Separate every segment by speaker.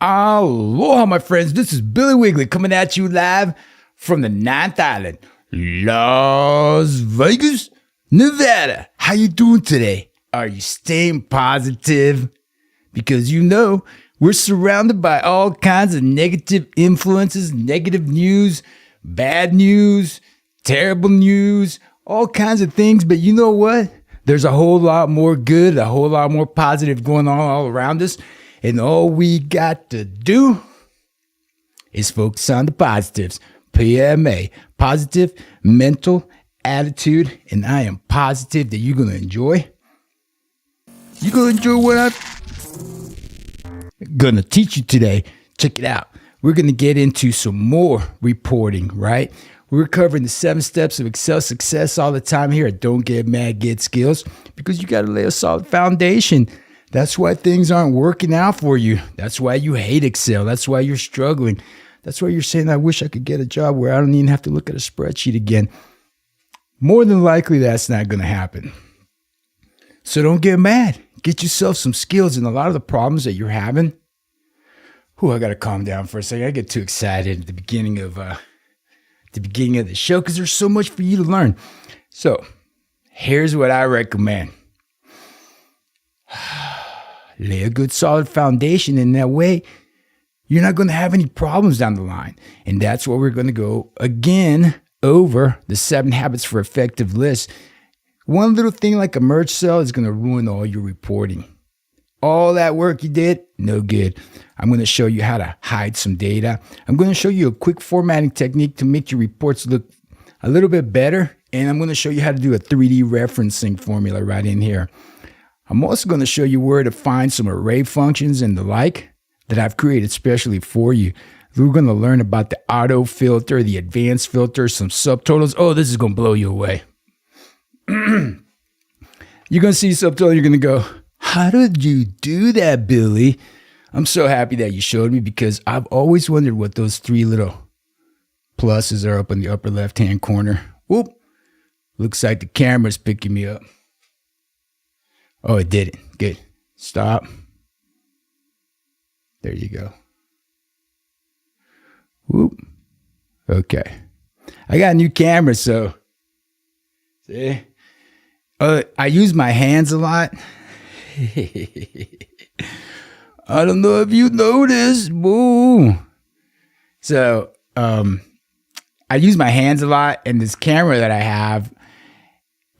Speaker 1: Aloha, my friends. This is Billy Wiggly coming at you live from the 9th Island, Las Vegas, Nevada. How you doing today? Are you staying positive? Because you know we're surrounded by all kinds of negative influences, negative news, bad news, terrible news, all kinds of things. But you know what? There's a whole lot more good, a whole lot more positive going on all around us. And all we got to do is focus on the positives. PMA, positive mental attitude. And I am positive that you're going to enjoy. You're going to enjoy what I'm going to teach you today. Check it out. We're going to get into some more reporting, right? We're covering the 7 steps of Excel success all the time here at Don't Get Mad, Get Skills, because you got to lay a solid foundation. That's why things aren't working out for you. That's why you hate Excel. That's why you're struggling. That's why you're saying, I wish I could get a job where I don't even have to look at a spreadsheet again. More than likely, that's not going to happen. So don't get mad. Get yourself some skills. And a lot of the problems that you're having, I got to calm down for a second. I get too excited at the beginning of the show because there's so much for you to learn. So here's what I recommend. Lay a good solid foundation, and that way you're not going to have any problems down the line. And that's what we're going to go again over the 7 habits for effective lists. One little thing like a merge cell is going to ruin all your reporting. All that work you did, no good. I'm going to show you how to hide some data. I'm going to show you a quick formatting technique to make your reports look a little bit better. And I'm going to show you how to do a 3D referencing formula right in here. I'm also going to show you where to find some array functions and the like that I've created specially for you. We're going to learn about the auto filter, the advanced filter, some subtotals. Oh, this is going to blow you away. You're going to see subtotal. You're going to go, how did you do that, Billy? I'm so happy that you showed me because I've always wondered what those 3 little pluses are up in the upper left-hand corner. Whoop. Looks like the camera's picking me up. Oh, it did it. Good. Stop. There you go. Whoop. Okay. I got a new camera, so see? I use my hands a lot. I don't know if you noticed. Boo. So, I use my hands a lot, and this camera that I have,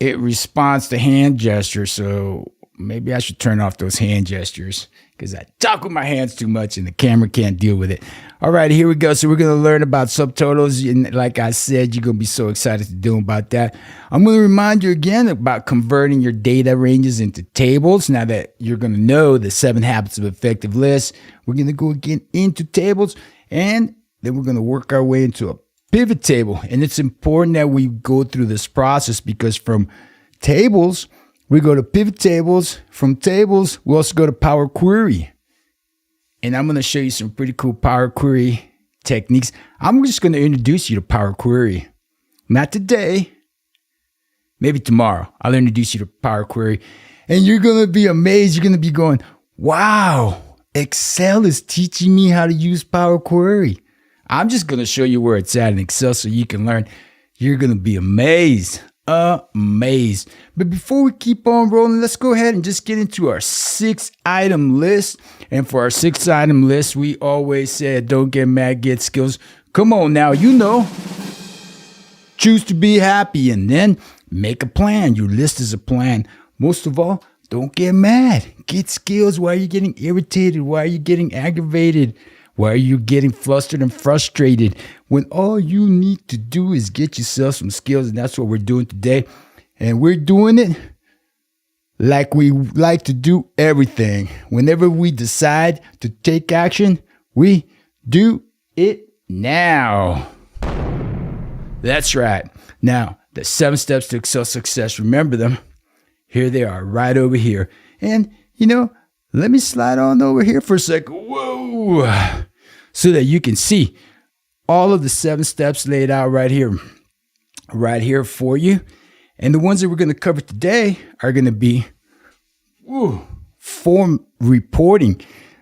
Speaker 1: it responds to hand gestures, so maybe I should turn off those hand gestures because I talk with my hands too much and the camera can't deal with it. All right, here we go. So we're going to learn about subtotals. And like I said, you're going to be so excited to do about that. I'm going to remind you again about converting your data ranges into tables. Now that you're going to know the 7 habits of effective lists, we're going to go again into tables, and then we're going to work our way into a pivot table. And it's important that we go through this process because from tables, we go to pivot tables. From tables, we also go to Power Query. And I'm going to show you some pretty cool Power Query techniques. I'm just going to introduce you to Power Query. Not today, maybe tomorrow. I'll introduce you to Power Query. And you're going to be amazed. You're going to be going, wow, Excel is teaching me how to use Power Query. I'm just going to show you where it's at in Excel so you can learn. You're going to be amazed. Amazed. But before we keep on rolling, let's go ahead and just get into our 6-item list. And for our 6-item list, we always said, don't get mad, get skills. Come on now, you know. Choose to be happy and then make a plan. Your list is a plan. Most of all, don't get mad. Get skills. Why are you getting irritated? Why are you getting aggravated? Why are you getting flustered and frustrated when all you need to do is get yourself some skills? And that's what we're doing today. And we're doing it like we like to do everything. Whenever we decide to take action, we do it now. That's right. Now, the 7 steps to Excel success, remember them. Here they are, right over here. And, let me slide on over here for a second. Whoa. So that you can see all of the 7 steps laid out right here for you. And the ones that we're going to cover today are going to be form reporting.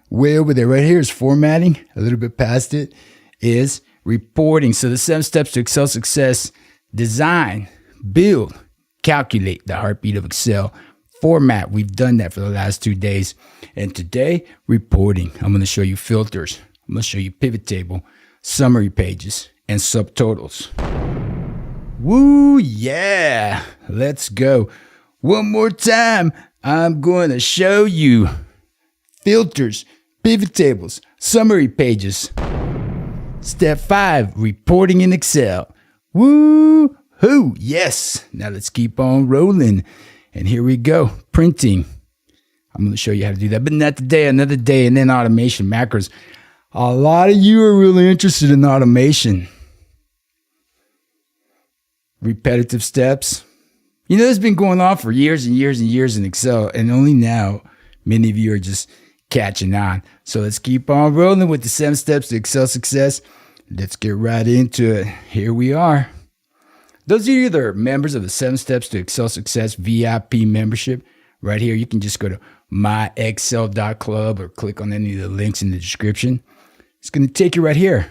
Speaker 1: Way over there, right here is formatting. A little bit past it is reporting. So the 7 steps to Excel success: design, build, calculate, the heartbeat of Excel, format. We've done that for the last 2 days. And today, reporting. I'm going to show you filters. I'm going to show you pivot table, summary pages, and subtotals. Woo, yeah. Let's go. One more time. I'm going to show you filters, pivot tables, summary pages. Step 5, reporting in Excel. Woo-hoo, yes. Now let's keep on rolling. And here we go, printing. I'm going to show you how to do that, but not today, another day. And then automation, macros. A lot of you are really interested in automation. Repetitive steps. You know, it's been going on for years and years and years in Excel, and only now many of you are just catching on. So let's keep on rolling with the 7 steps to Excel success. Let's get right into it. Here we are. Those of you that are members of the 7 steps to Excel success VIP membership, right here, you can just go to myexcel.club or click on any of the links in the description. It's going to take you right here.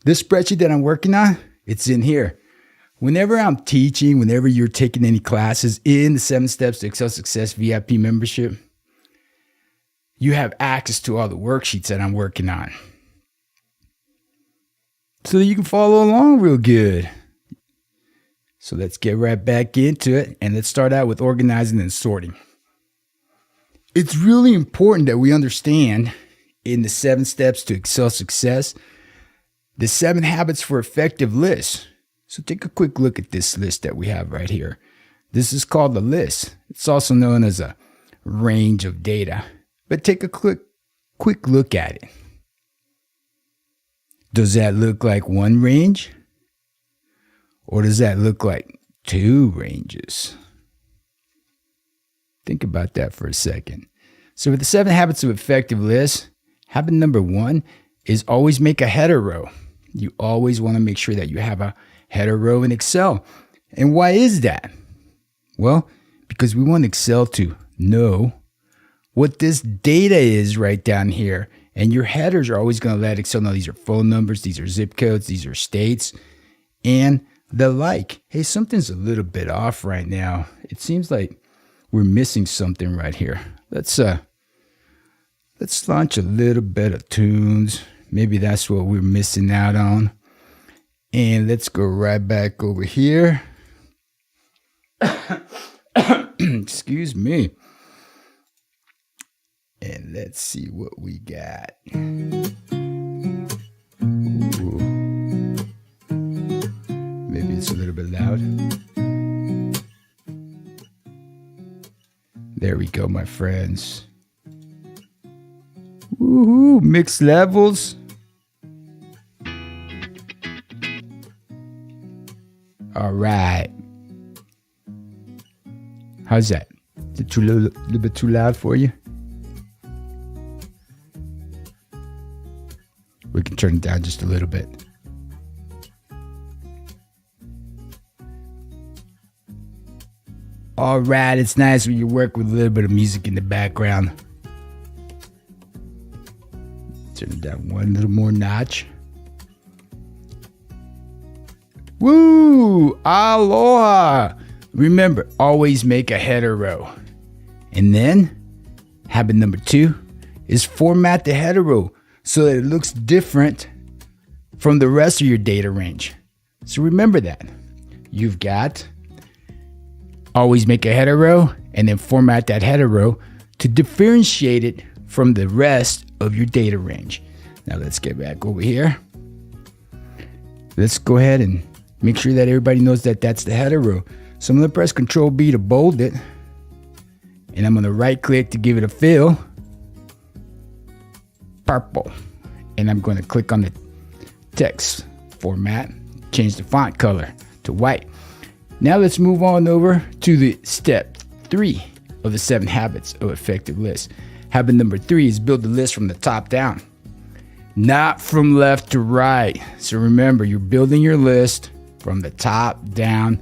Speaker 1: This spreadsheet that I'm working on, it's in here. Whenever I'm teaching, whenever you're taking any classes in the 7 steps to Excel success VIP membership, you have access to all the worksheets that I'm working on, so that you can follow along real good. So let's get right back into it, and let's start out with organizing and sorting. It's really important that we understand in the 7 steps to Excel success, the 7 habits for effective lists. So take a quick look at this list that we have right here. This is called the list. It's also known as a range of data. But take a quick look at it. Does that look like one range? Or does that look like 2 ranges? Think about that for a second. So with the 7 habits of effective lists, habit number 1 is always make a header row. You always want to make sure that you have a header row in Excel. And why is that? Well, because we want Excel to know what this data is right down here. And your headers are always going to let Excel know these are phone numbers, these are zip codes, these are states, and the like. Hey, something's a little bit off right now. It seems like we're missing something right here. Let's launch a little bit of tunes. Maybe that's what we're missing out on. And let's go right back over here. Excuse me. And let's see what we got. Ooh. Maybe it's a little bit loud. There we go, my friends. Woohoo, mixed levels. All right. How's that? Is it a little bit too loud for you? We can turn it down just a little bit. All right, it's nice when you work with a little bit of music in the background. Turn it down one little more notch. Woo! Aloha! Remember, always make a header row. And then, habit number 2 is format the header row so that it looks different from the rest of your data range. So remember that. You've got always make a header row and then format that header row to differentiate it from the rest of your data range. Now let's get back over here. Let's go ahead and make sure that everybody knows that that's the header row. So I'm going to press Control B to bold it. And I'm going to right click to give it a fill. Purple. And I'm going to click on the text format, change the font color to white. Now let's move on over to the step 3 of the 7 habits of effective lists. Habit number 3 is build the list from the top down, not from left to right. So remember, you're building your list from the top down,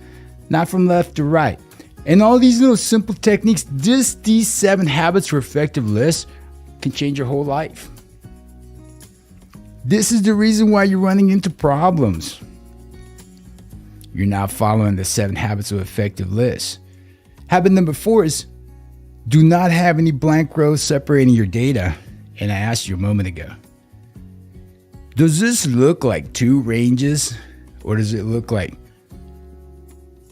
Speaker 1: not from left to right. And all these little simple techniques, just these 7 habits for effective lists can change your whole life. This is the reason why you're running into problems. You're not following the 7 habits of effective lists. Habit number 4 is do not have any blank rows separating your data. And I asked you a moment ago, does this look like 2 ranges or does it look like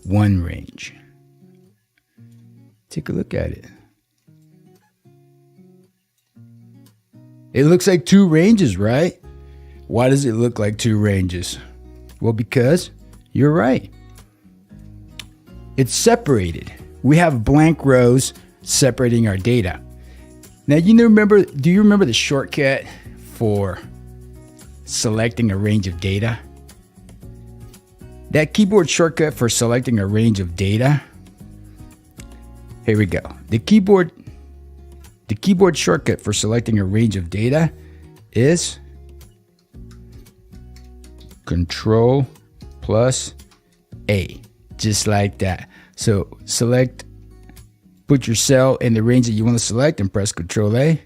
Speaker 1: 1 range? Take a look at it. It looks like 2 ranges, right? Why does it look like 2 ranges? Well, because you're right. It's separated. We have blank rows separating our data. Now, do you remember the shortcut for selecting a range of data? That keyboard shortcut for selecting a range of data. Here we go. The keyboard shortcut for selecting a range of data is Control plus A, just like that. So put your cell in the range that you want to select and press Control A,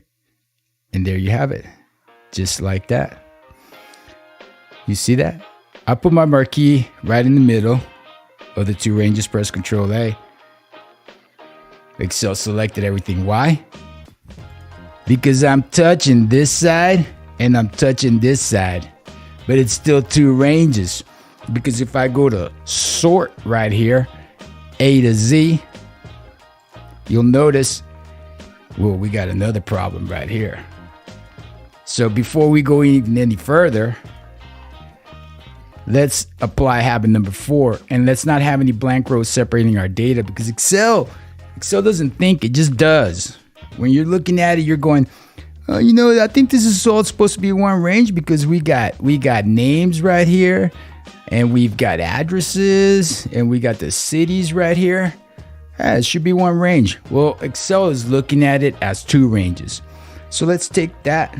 Speaker 1: and there you have it, just like that. You see that? I put my marquee right in the middle of the 2 ranges, press Control A. Excel selected everything. Why? Because I'm touching this side and I'm touching this side, but it's still 2 ranges. Because if I go to sort right here, A to Z, you'll notice, well, we got another problem right here. So before we go even any further, let's apply habit number 4, and let's not have any blank rows separating our data, because Excel doesn't think, it just does. When you're looking at it, you're going, oh, I think this is all supposed to be 1 range because we got names right here, and we've got addresses, and we got the cities right here. It should be 1 range. Well, Excel is looking at it as 2 ranges. So let's take that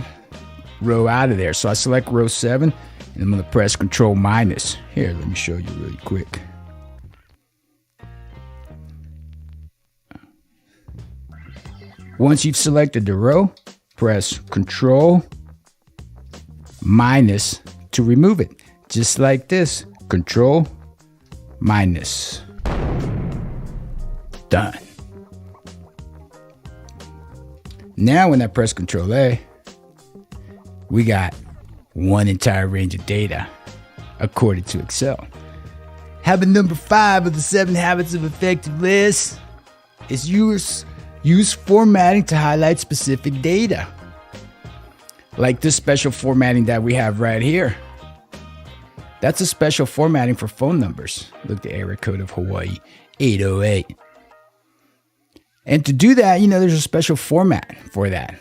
Speaker 1: row out of there. So I select row 7, and I'm going to press Control minus. Here, let me show you really quick. Once you've selected the row, press Control minus to remove it. Just like this. Control minus. Done. Now when I press Control A, we got 1 entire range of data according to Excel. Habit number 5 of the 7 habits of effective lists is use formatting to highlight specific data. Like this special formatting that we have right here. That's a special formatting for phone numbers. Look, the area code of Hawaii, 808. And to do that, there's a special format for that.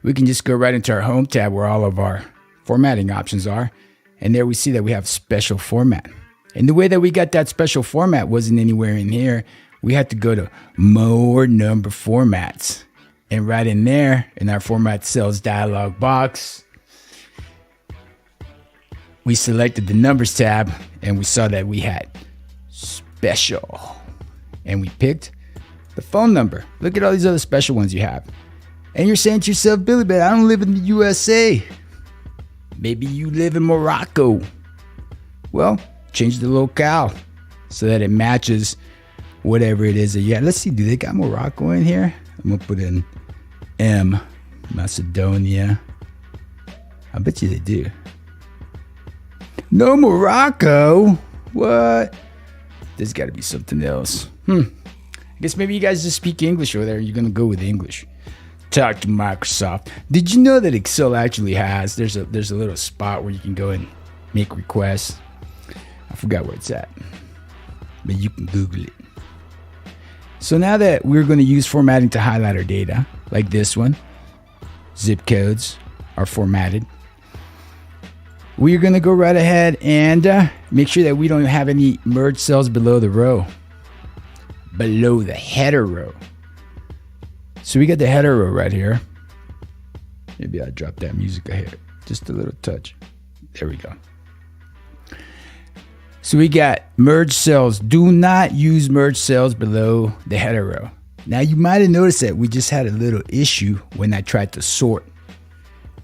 Speaker 1: We can just go right into our Home tab where all of our formatting options are. And there we see that we have special format. And the way that we got that special format wasn't anywhere in here. We had to go to More Number Formats. And right in there, in our Format Cells dialog box, we selected the Numbers tab, and we saw that we had Special. And we picked the phone number. Look at all these other special ones you have. And you're saying to yourself, Billy, but I don't live in the USA. Maybe you live in Morocco. Well, change the locale so that it matches whatever it is that you have. Let's see, do they got Morocco in here? I'm going to put in M, Macedonia. I bet you they do. No Morocco? What? There's got to be something else. I guess maybe you guys just speak English over there. You're going to go with English. Talk to Microsoft. Did you know that Excel actually has, there's a little spot where you can go and make requests. I forgot where it's at, but you can Google it. So now that we're going to use formatting to highlight our data, like this one, zip codes are formatted. We're going to go right ahead and make sure that we don't have any merged cells below the row, below the header row. So we got the header row right here. Maybe I'll drop that music ahead, just a little touch. There we go. So we got merge cells. Do not use merge cells below the header row. Now you might have noticed that we just had a little issue when I tried to sort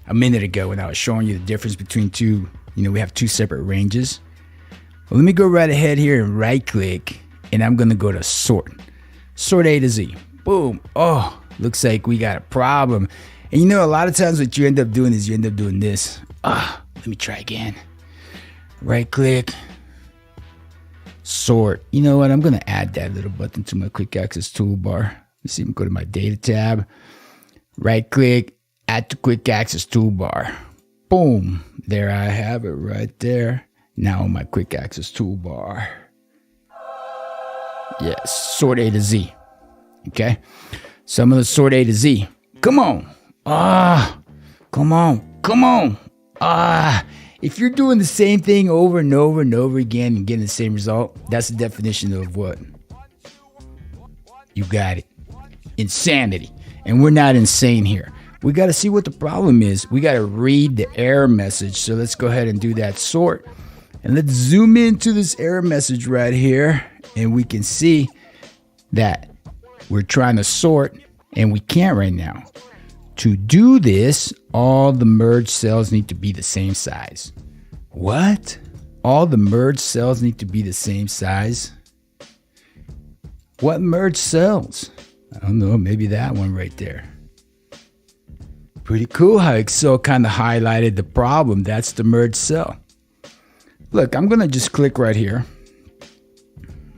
Speaker 1: a minute ago when I was showing you the difference between two, we have two separate ranges. Well, let me go right ahead here and right click, and I'm gonna go to sort. Sort A to Z. Boom. Oh, looks like we got a problem. And a lot of times what you end up doing is you end up doing this. Let me try again. Right click. Sort. You know what? I'm going to add that little button to my quick access toolbar. Let's see. I'm going to my data tab. Right click. Add to quick access toolbar. Boom. There I have it right there. Now on my quick access toolbar. Yes. Sort A to Z. Okay. So I'm going to sort A to Z. Come on. Come on. If you're doing the same thing over and over and over again and getting the same result, that's the definition of what? You got it. Insanity. And we're not insane here. We got to see what the problem is. We got to read the error message. So let's go ahead and do that sort. And let's zoom into this error message right here. And we can see that we're trying to sort and we can't right now. To do this, all the merged cells need to be the same size. What? All the merged cells need to be the same size? What merged cells? I don't know, maybe that one right there. Pretty cool how Excel kind of highlighted the problem. That's the merged cell. Look, I'm going to just click right here.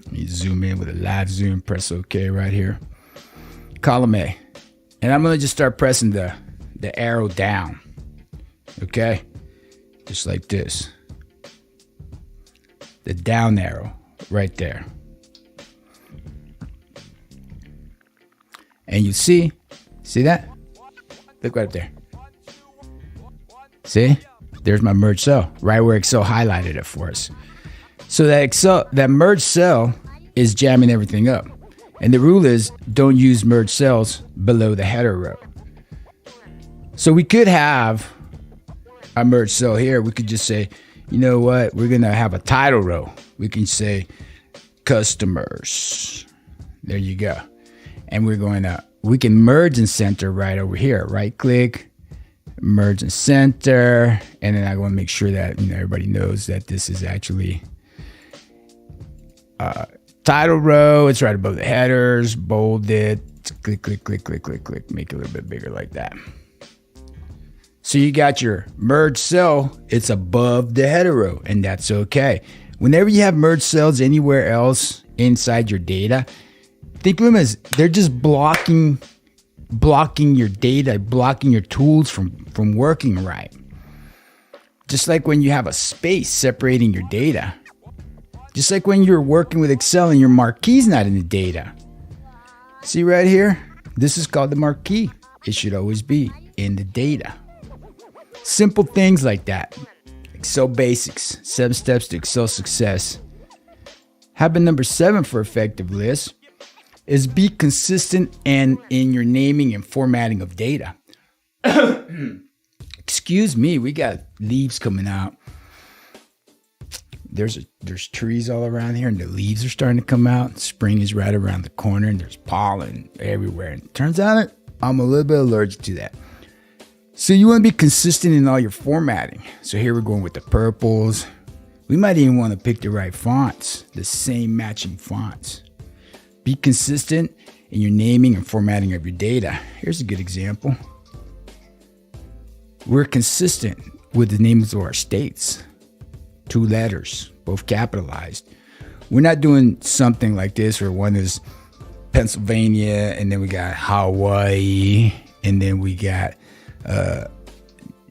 Speaker 1: Let me zoom in with a live zoom, press OK right here. Column A. And I'm going to just start pressing the arrow down. Okay? Just like this. The down arrow right there. And you see that? Look right up there. See? There's my merge cell, right where Excel highlighted it for us. So that merge cell is jamming everything up. And the rule is don't use merge cells below the header row. So we could have a merge cell here. We could just say, you know what? We're going to have a title row. We can say customers. There you go. And we can merge and center right over here. Right click, merge and center. And then I want to make sure that everybody knows that this is actually title row. It's right above the headers. Bold it. Click, click, click, click, click, click. Make it a little bit bigger like that. So you got your merge cell. It's above the header row, and that's okay. Whenever you have merge cells anywhere else inside your data, think of them as they're just blocking your data, blocking your tools from working right. Just like when you have a space separating your data. Just like when you're working with Excel and your marquee's not in the data. See right here? This is called the marquee. It should always be in the data. Simple things like that. Excel basics. 7 steps to Excel success. Habit number 7 for effective lists is be consistent and in your naming and formatting of data. Excuse me, we got leaves coming out. There's trees all around here and the leaves are starting to come out. Spring is right around the corner and there's pollen everywhere. And it turns out I'm a little bit allergic to that. So you want to be consistent in all your formatting. So here we're going with the purples. We might even want to pick the right fonts, the same matching fonts. Be consistent in your naming and formatting of your data. Here's a good example. We're consistent with the names of our states. 2 letters, both capitalized. We're not doing something like this where one is Pennsylvania and then we got Hawaii and then we got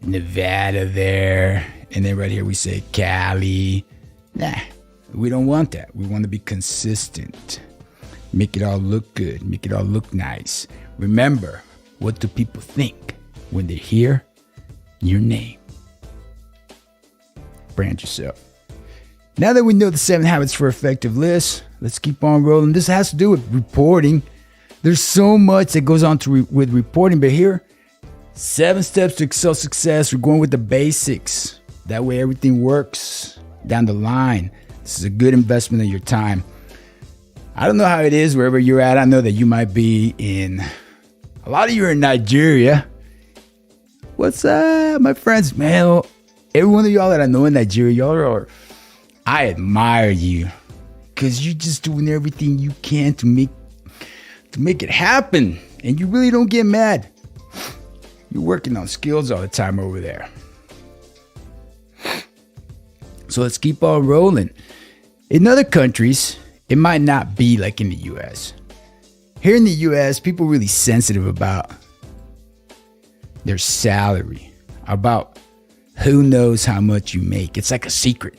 Speaker 1: Nevada there. And then right here we say Cali. Nah, we don't want that. We want to be consistent. Make it all look good. Make it all look nice. Remember, what do people think when they hear your name? Brand yourself. Now that we know the 7 habits for effective lists, let's keep on rolling. This has to do with reporting. There's so much that goes on with reporting, but here, 7 steps to Excel success. We're going with the basics. That way everything works down the line. This is a good investment of your time. I don't know how it is wherever you're at. I know that you might be in, a lot of you are in Nigeria. What's up, my friends? Man, every one of y'all that I know in Nigeria, I admire you because you're just doing everything you can to make it happen. And you really don't get mad. You're working on skills all the time over there. So let's keep on rolling. In other countries, it might not be like in the US. Here in the US, people are really sensitive about their salary, about who knows how much you make. It's like a secret.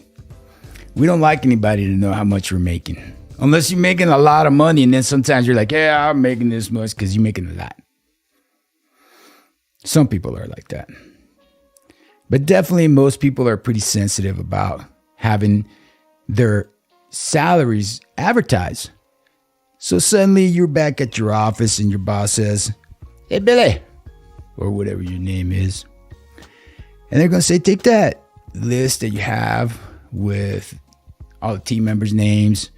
Speaker 1: We don't like anybody to know how much we're making. Unless you're making a lot of money, and then sometimes you're like, yeah, I'm making this much because you're making a lot. Some people are like that. But definitely most people are pretty sensitive about having their salaries advertised. So suddenly you're back at your office and your boss says, hey, Billy, or whatever your name is. And they're going to say, take that list that you have with all the team members' names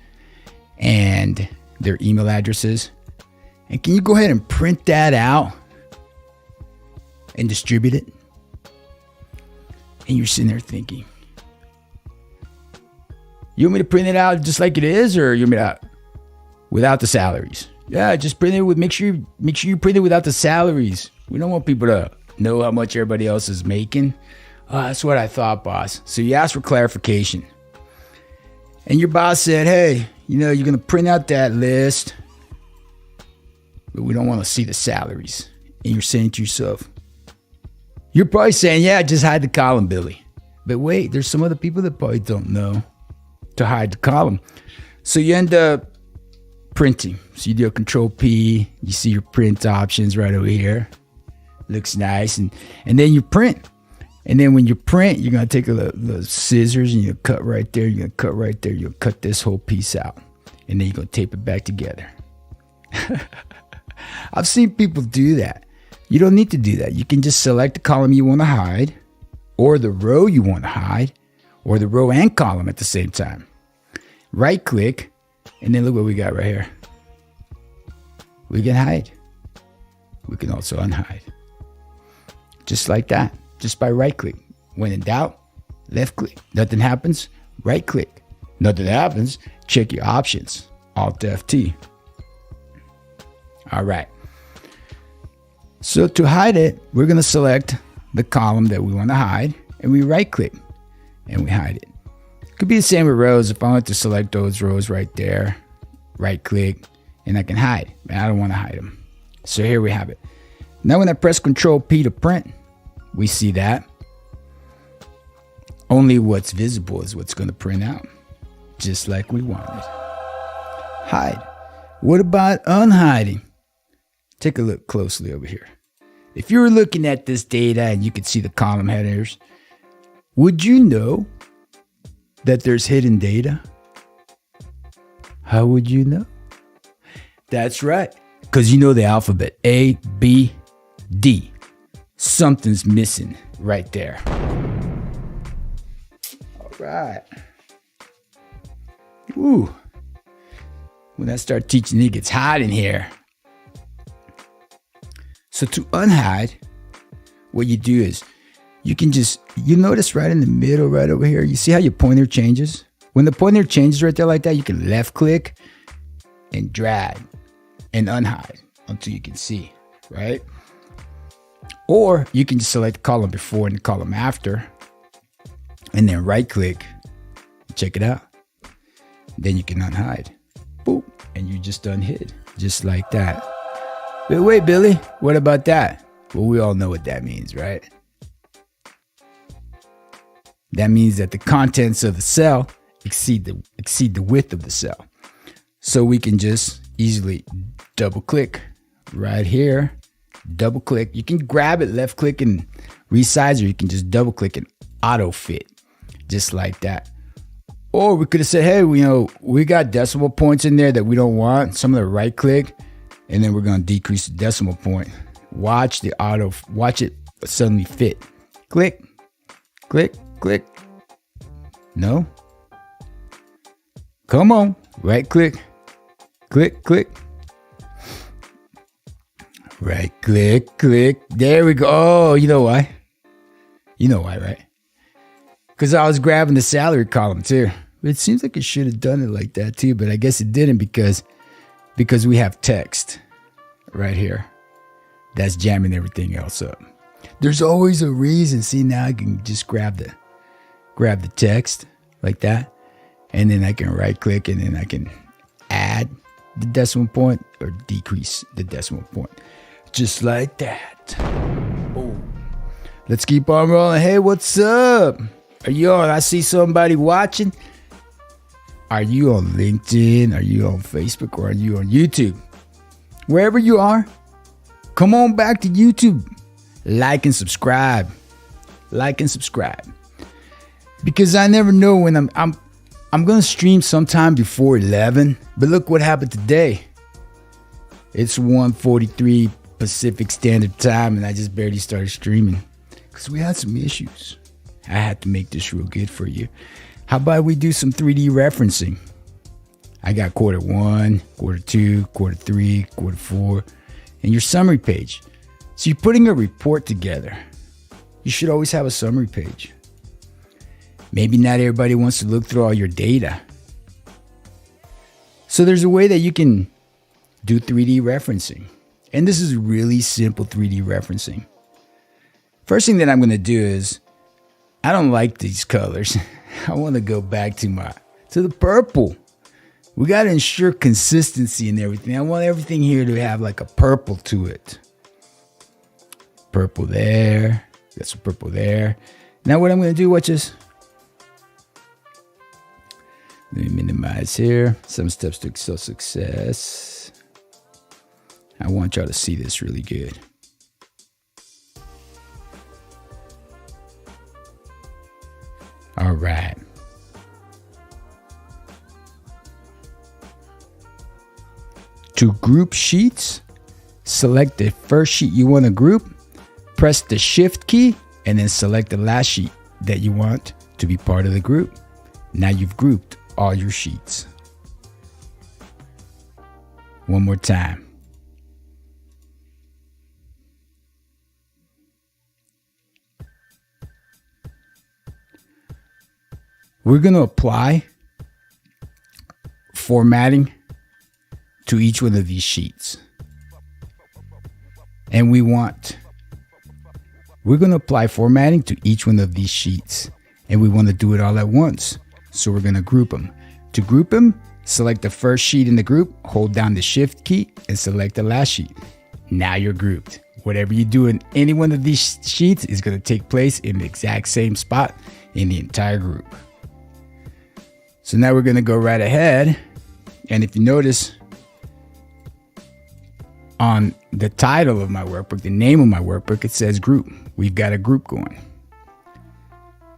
Speaker 1: and their email addresses. And can you go ahead and print that out and distribute it? And you're sitting there thinking, you want me to print it out just like it is, or you want me to without the salaries? Yeah, just print it with, make sure you print it without the salaries. We don't want people to know how much everybody else is making. Oh, that's what I thought, boss. So you asked for clarification. And your boss said, hey, you're going to print out that list, but we don't want to see the salaries. And you're saying to yourself, you're probably saying, yeah, just hide the column, Billy. But wait, there's some other people that probably don't know to hide the column. So you end up printing. So you do a Control P, you see your print options right over here. Looks nice. And then you print. And then when you print, you're going to take the scissors and you'll cut right there. You're going to cut right there. You'll cut this whole piece out. And then you're going to tape it back together. I've seen people do that. You don't need to do that. You can just select the column you want to hide, or the row you want to hide, or the row and column at the same time. Right click, and then look what we got right here. We can hide. We can also unhide. Just like that. Just by right click. When in doubt, left click. Nothing happens, right click. Nothing happens, check your options. Alt FT. All right. So to hide it, we're going to select the column that we want to hide, and we right click and we hide it. It could be the same with rows. If I want to select those rows right there, right click, and I can hide. But I don't want to hide them. So here we have it. Now when I press Control P to print, we see that only what's visible is what's going to print out, just like we wanted. Hide. What about unhiding? Take a look closely over here. If you were looking at this data and you could see the column headers, would you know that there's hidden data? How would you know? That's right, because you know the alphabet A, B, D. Something's missing right there. All right. Ooh. When I start teaching, it gets hot in here. So to unhide, what you do is you notice right in the middle, right over here, you see how your pointer changes? When the pointer changes right there like that, you can left click and drag and unhide until you can see, right? Or you can just select the column before and the column after and then right click, check it out. Then you can unhide. Boop, and you just unhid, just like that. But wait, Billy, what about that? Well, we all know what that means, right? That means that the contents of the cell exceed the width of the cell. So we can just easily double click right here, double click. You can grab it, left click and resize, or you can just double click and auto fit, just like that. Or we could have said, hey, we got decimal points in there that we don't want. Some of the right click, and then we're going to decrease the decimal point. Watch it suddenly fit. Click, click, click. No. Come on. Right click. Click, click. Right click, click. There we go. Oh, you know why? You know why, right? Because I was grabbing the salary column too. It seems like it should have done it like that too, but I guess it didn't because we have text right here that's jamming everything else up. There's always a reason. See, now I can just grab the text like that, and then I can right click, and then I can add the decimal point or decrease the decimal point. Just like that. Oh. Let's keep on rolling. Hey, what's up? Are you on? I see somebody watching. Are you on LinkedIn? Are you on Facebook? Or are you on YouTube? Wherever you are, come on back to YouTube. Like and subscribe. Like and subscribe. Because I never know when I'm going to stream sometime before 11. But look what happened today. It's 1:43 Pacific Standard Time, and I just barely started streaming because we had some issues. I had to make this real good for you. How about we do some 3D referencing? I got quarter 1, quarter 2, quarter 3, quarter 4, and your summary page. So you're putting a report together. You should always have a summary page. Maybe not everybody wants to look through all your data. So there's a way that you can do 3D referencing. And this is really simple 3D referencing. First thing that I'm going to do is, I don't like these colors. I want to go back to the purple. We got to ensure consistency and everything. I want everything here to have like a purple to it. Purple there. Got some purple there. Now what I'm going to do, watch this. Let me minimize here. 7 steps to Excel success. I want y'all to see this really good. All right. To group sheets, select the first sheet you want to group, press the Shift key, and then select the last sheet that you want to be part of the group. Now you've grouped all your sheets. One more time. We're going to apply formatting to each one of these sheets. And we're going to apply formatting to each one of these sheets. And we want to do it all at once. So we're going to group them. To group them, select the first sheet in the group, hold down the Shift key, and select the last sheet. Now you're grouped. Whatever you do in any one of these sheets is going to take place in the exact same spot in the entire group. So now we're going to go right ahead. And if you notice on the title of my workbook, the name of my workbook, it says group. We've got a group going.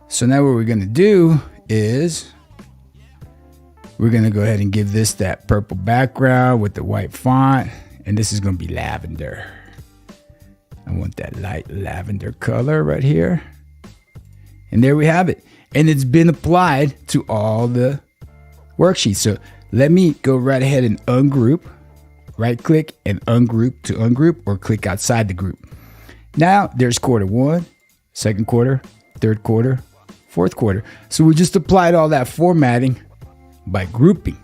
Speaker 1: So now what we're going to do is we're going to go ahead and give this that purple background with the white font. And this is going to be lavender. I want that light lavender color right here. And there we have it. And it's been applied to all the worksheets. So let me go right ahead and ungroup. Right click and ungroup to ungroup, or click outside the group. Now there's quarter 1, second quarter, third quarter, fourth quarter. So we just applied all that formatting by grouping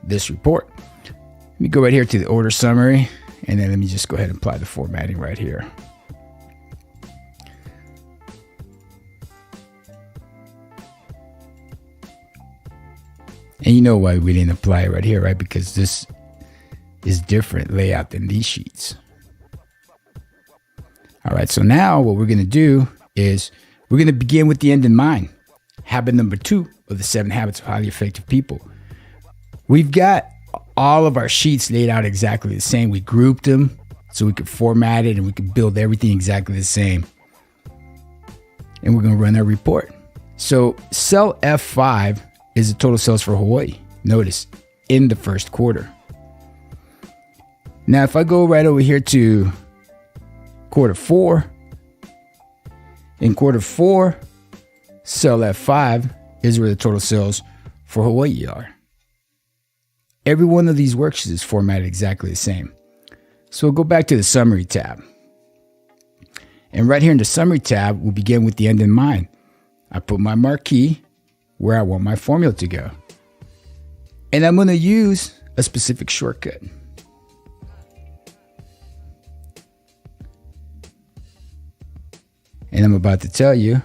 Speaker 1: this report. Let me go right here to the order summary, and then let me just go ahead and apply the formatting right here. And you know why we didn't apply it right here, right? Because this is different layout than these sheets. All right, so now what we're going to do is we're going to begin with the end in mind. Habit number 2 of the 7 habits of highly effective people. We've got all of our sheets laid out exactly the same. We grouped them so we could format it and we could build everything exactly the same. And we're going to run our report. So cell F5 is the total sales for Hawaii. Notice, in the first quarter. Now, if I go right over here to quarter 4, in quarter 4, cell F5 is where the total sales for Hawaii are. Every one of these worksheets is formatted exactly the same. So we'll go back to the summary tab. And right here in the summary tab, we'll begin with the end in mind. I put my marquee where I want my formula to go. And I'm going to use a specific shortcut. And I'm about to tell you,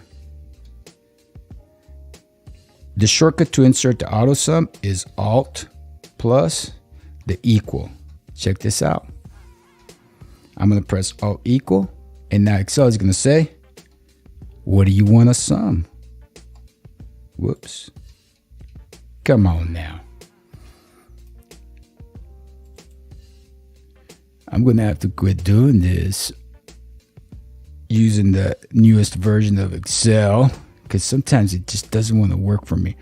Speaker 1: the shortcut to insert the AutoSum is Alt plus the equal. Check this out. I'm going to press Alt equal, and now Excel is going to say, what do you want to sum? Whoops. Come on now. I'm going to have to quit doing this using the newest version of Excel, because sometimes it just doesn't want to work for me.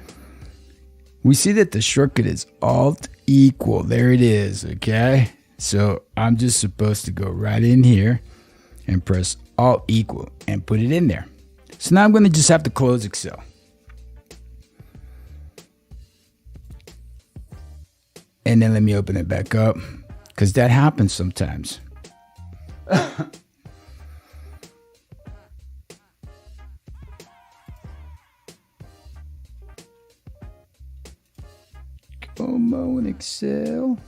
Speaker 1: We see that the shortcut is Alt equal. There it is, okay? So I'm just supposed to go right in here and press Alt equal and put it in there. So now I'm going to just have to close Excel. And then let me open it back up, because that happens sometimes. Come on, Excel.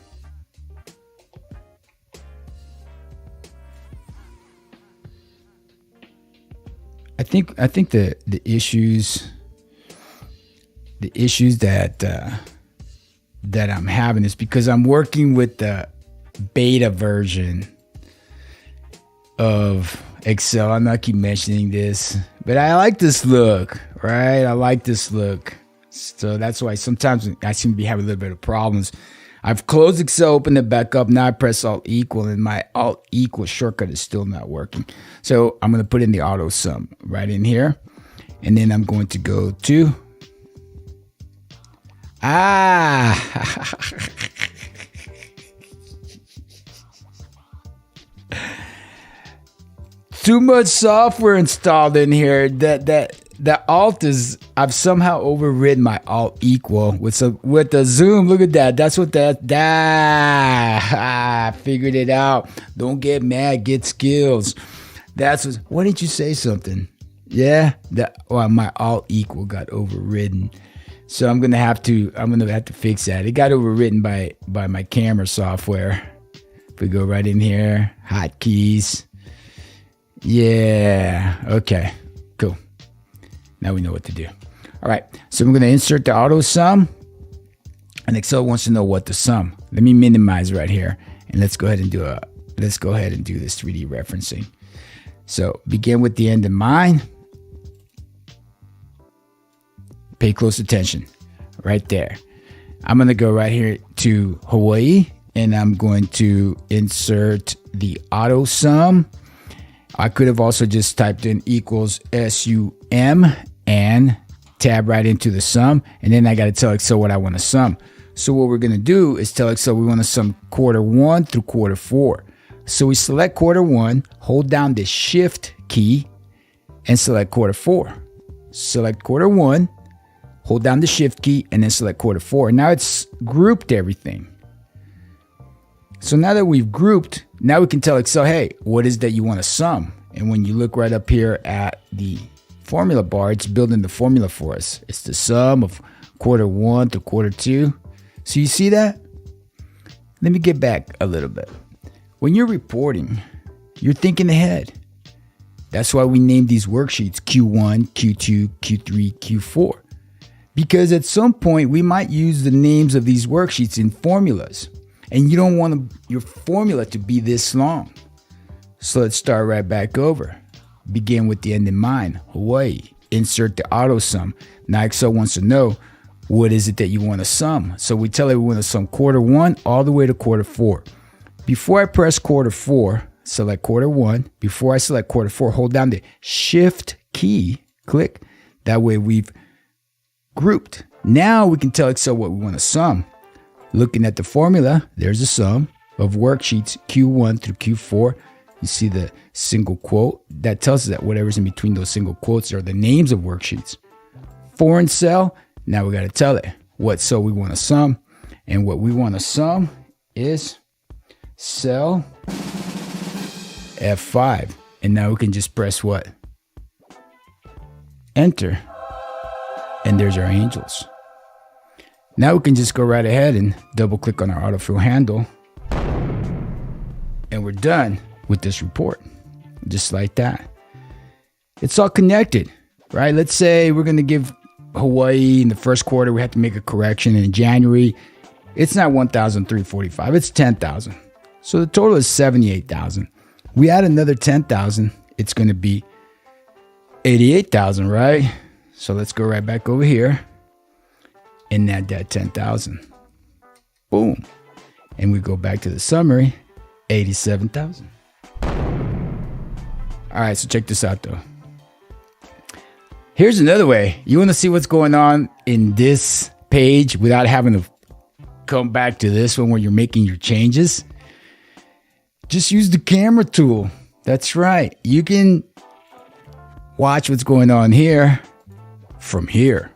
Speaker 1: I think the issues that I'm having is because I'm working with the beta version of Excel. I'm not keep mentioning this, but I like this look, right? I like this look. So that's why sometimes I seem to be having a little bit of problems. I've closed Excel, opened it back up. Now I press Alt equal, and my Alt equal shortcut is still not working. So I'm going to put in the AutoSum right in here. And then I'm going to go to too much software installed in here. The Alt is, I've somehow overridden my Alt equal with the zoom. Look at that. That's what I figured it out. Don't get mad, get skills. What did you say something? Yeah, my Alt equal got overridden. So I'm gonna have to fix that. It got overwritten by my camera software. If we go right in here, hotkeys. Yeah, okay, cool. Now we know what to do. All right, so we're gonna insert the AutoSum, and Excel wants to know what to sum. Let me minimize right here, and let's go ahead and do this 3D referencing. So begin with the end in mind. Pay close attention right there. I'm going to go right here to Hawaii, and I'm going to insert the AutoSum. I could have also just typed in equals SUM and tab right into the sum. And then I got to tell Excel what I want to sum. So what we're going to do is tell Excel we want to sum Q1 through Q4. So we select Q1, hold down the Shift key, and select Q4. Select Q1. Hold down the Shift key and then select Q4. Now it's grouped everything. So now that we've grouped, now we can tell Excel, hey, what is that you want to sum? And when you look right up here at the formula bar, it's building the formula for us. It's the sum of Q1 to Q2. So you see that? Let me get back a little bit. When you're reporting, you're thinking ahead. That's why we named these worksheets Q1, Q2, Q3, Q4. Because at some point, we might use the names of these worksheets in formulas. And you don't want your formula to be this long. So let's start right back over. Begin with the end in mind. Hawaii. Insert the AutoSum. Now Excel wants to know, what is it that you want to sum? So we tell it we want to sum Q1 all the way to Q4. Before I press Q4, select Q1. Before I select Q4, hold down the Shift key. Click. That way we've grouped. Now we can tell Excel what we want to sum. Looking at the formula, there's a sum of worksheets Q1 through Q4. You see the single quote. That tells us that whatever's in between those single quotes are the names of worksheets. Foreign cell, now we got to tell it what cell we want to sum. And what we want to sum is cell F5. And now we can just press what? Enter. And there's our angels. Now we can just go right ahead and double click on our autofill handle. And we're done with this report. Just like that. It's all connected, right? Let's say we're going to give Hawaii in the first quarter, we have to make a correction. And in January, it's not 1,345, it's 10,000. So the total is 78,000. We add another 10,000, it's going to be 88,000, right? So let's go right back over here and add that 10,000. Boom. And we go back to the summary, 87,000. All right, so check this out though. Here's another way. You want to see what's going on in this page without having to come back to this one where you're making your changes? Just use the camera tool. That's right. You can watch what's going on here from here.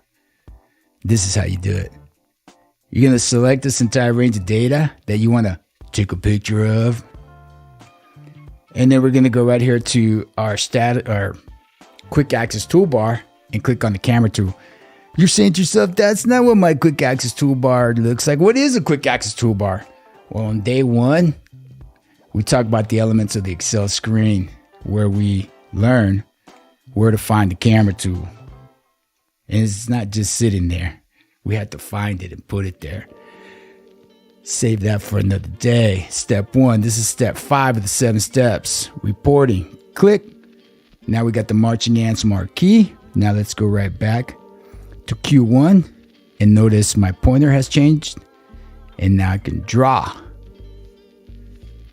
Speaker 1: This is how you do it. You're going to select this entire range of data that you want to take a picture of. And then we're going to go right here to our quick access toolbar and click on the camera tool. You're saying to yourself, that's not what my quick access toolbar looks like. What is a quick access toolbar? Well, on day one, we talk about the elements of the Excel screen where we learn where to find the camera tool. And it's not just sitting there. We have to find it and put it there. Save that for another day. Step 1. This is step 5 of the 7 steps. Reporting. Click. Now we got the marching ants marquee. Now let's go right back to Q1. And notice my pointer has changed. And now I can draw.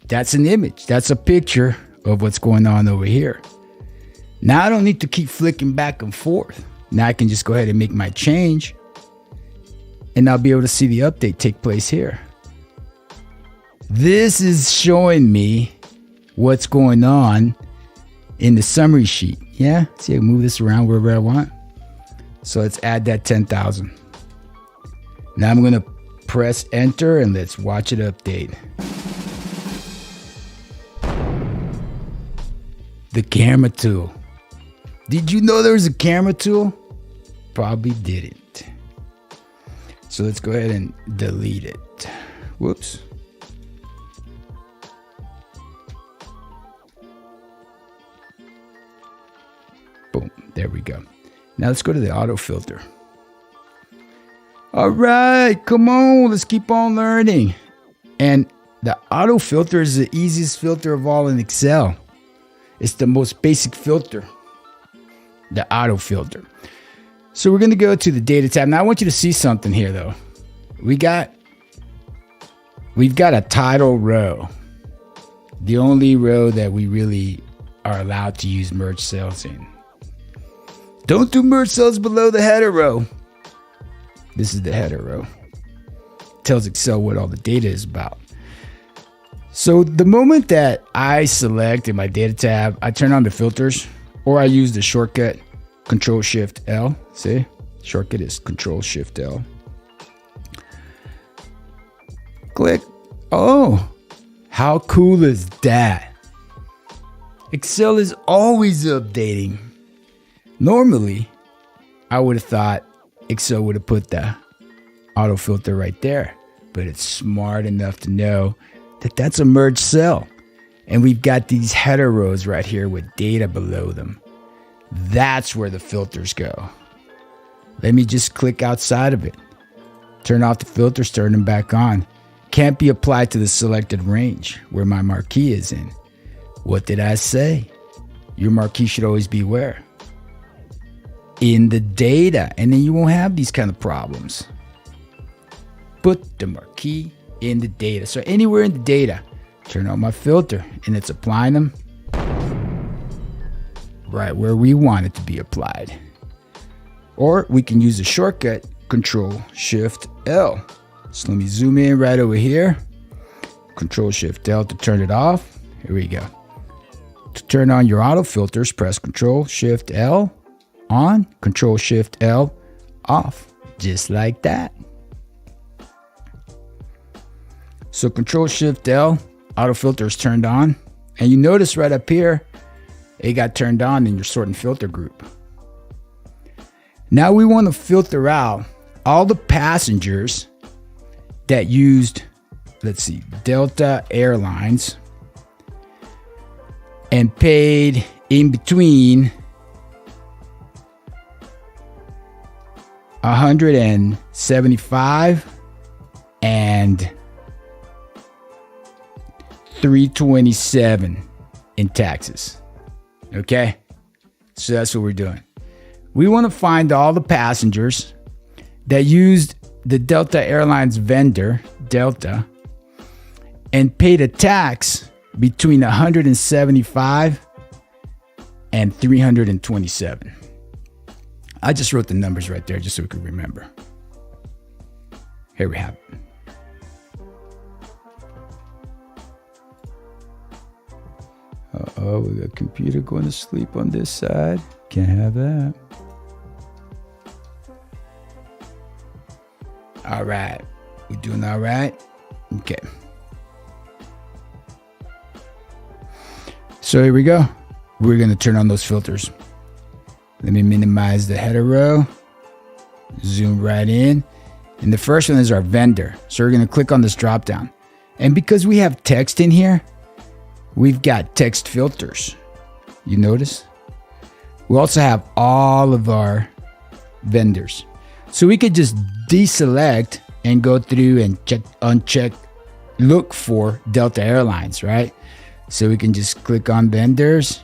Speaker 1: That's an image. That's a picture of what's going on over here. Now I don't need to keep flicking back and forth. Now I can just go ahead and make my change. And I'll be able to see the update take place here. This is showing me what's going on in the summary sheet. Yeah, see, I can move this around wherever I want. So let's add that 10,000. Now I'm going to press enter and let's watch it update. The camera tool. Did you know there was a camera tool? Probably didn't. So let's go ahead and delete it. Whoops. Boom. There we go. Now let's go to the auto filter. All right. Come on. Let's keep on learning. And the auto filter is the easiest filter of all in Excel. It's the most basic filter. The auto filter. So we're going to go to the data tab. Now I want you to see something here though. We've got a title row. The only row that we really are allowed to use merge cells in. Don't do merge cells below the header row. This is the header row. Tells Excel what all the data is about. So the moment that I select in my data tab, I turn on the filters or I use the shortcut Control-Shift-L. See? Shortcut is Control-Shift-L. Click. Oh, how cool is that? Excel is always updating. Normally, I would have thought Excel would have put the auto filter right there, but it's smart enough to know that that's a merged cell. And we've got these header rows right here with data below them. That's where the filters go. Let me just click outside of it. Turn off the filters, turn them back on. Can't be applied to the selected range where my marquee is in. What did I say? Your marquee should always be where? In the data, and then you won't have these kind of problems. Put the marquee in the data. So anywhere in the data, turn on my filter, and it's applying them right where we want it to be applied. Or we can use the shortcut Control-Shift-L. So let me zoom in right over here. Control-Shift-L to turn it off. Here we go. To turn on your auto filters, press Control-Shift-L on, Control-Shift-L off, just like that. So Control Shift L, auto filter is turned on. And you notice right up here, it got turned on in your sort and filter group. Now we want to filter out all the passengers that used, let's see, Delta Airlines and paid in between $175 and $327 in taxes. Okay, so that's what we're doing. We want to find all the passengers that used the Delta Airlines vendor, Delta, and paid a tax between $175 and $327. I just wrote the numbers right there just so we could remember. Here we have it. Uh-oh, we got computer going to sleep on this side. Can't have that. All right. We doing all right? Okay. So here we go. We're going to turn on those filters. Let me minimize the header row. Zoom right in. And the first one is our vendor. So we're going to click on this drop down. And because we have text in here, we've got text filters. You notice? We also have all of our vendors. So we could just deselect and go through and uncheck, look for Delta Airlines, right? So we can just click on vendors.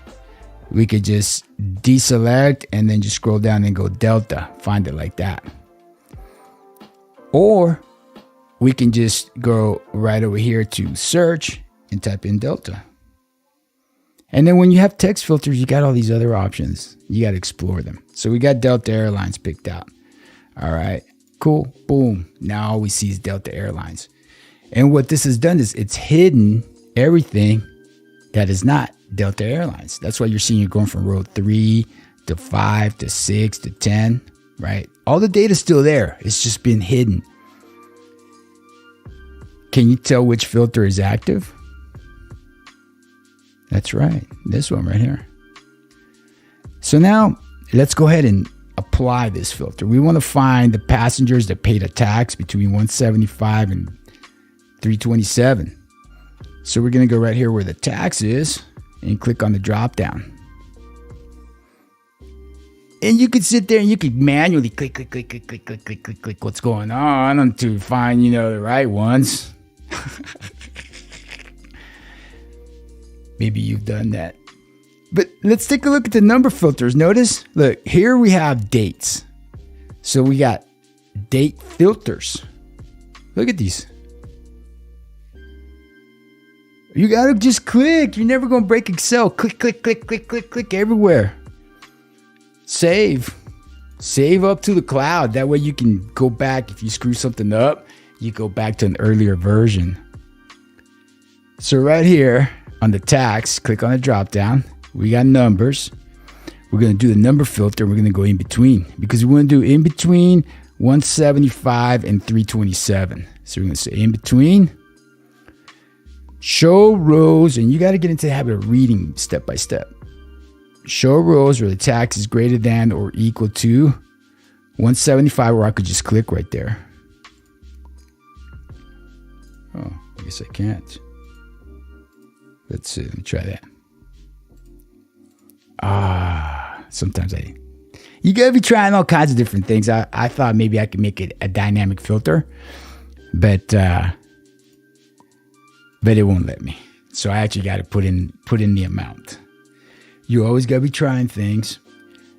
Speaker 1: We could just deselect and then just scroll down and go Delta, find it like that. Or we can just go right over here to search and type in Delta. And then when you have text filters, you got all these other options. You got to explore them. So we got Delta Airlines picked out. All right, cool, boom. Now all we see is Delta Airlines. And what this has done is it's hidden everything that is not Delta Airlines. That's why you're seeing you're going from row 3 to 5 to 6 to 10, right? All the data's still there. It's just been hidden. Can you tell which filter is active? That's right. This one right here. So now let's go ahead and apply this filter. We want to find the passengers that paid a tax between $175 and $327. So we're going to go right here where the tax is and click on the drop down. And you could sit there and you could manually click what's going on until find, the right ones. Maybe you've done that. But let's take a look at the number filters. Notice, look, here we have dates. So we got date filters. Look at these. You gotta just click. You're never gonna break Excel. Click, click, click, click, click, click everywhere. Save. Save up to the cloud. That way you can go back. If you screw something up, you go back to an earlier version. So right here on the tax, click on the drop down. We got numbers. We're gonna do the number filter. We're gonna go in between because we want to do in between 175 and 327. So we're gonna say in between. Show rows, and you got to get into the habit of reading step by step. Show rows where the tax is greater than or equal to 175, or I could just click right there. Oh, I guess I can't. Let's see. Let me try that. Sometimes you got to be trying all kinds of different things. I thought maybe I could make it a dynamic filter, but it won't let me. So I actually got to put in the amount. You always got to be trying things.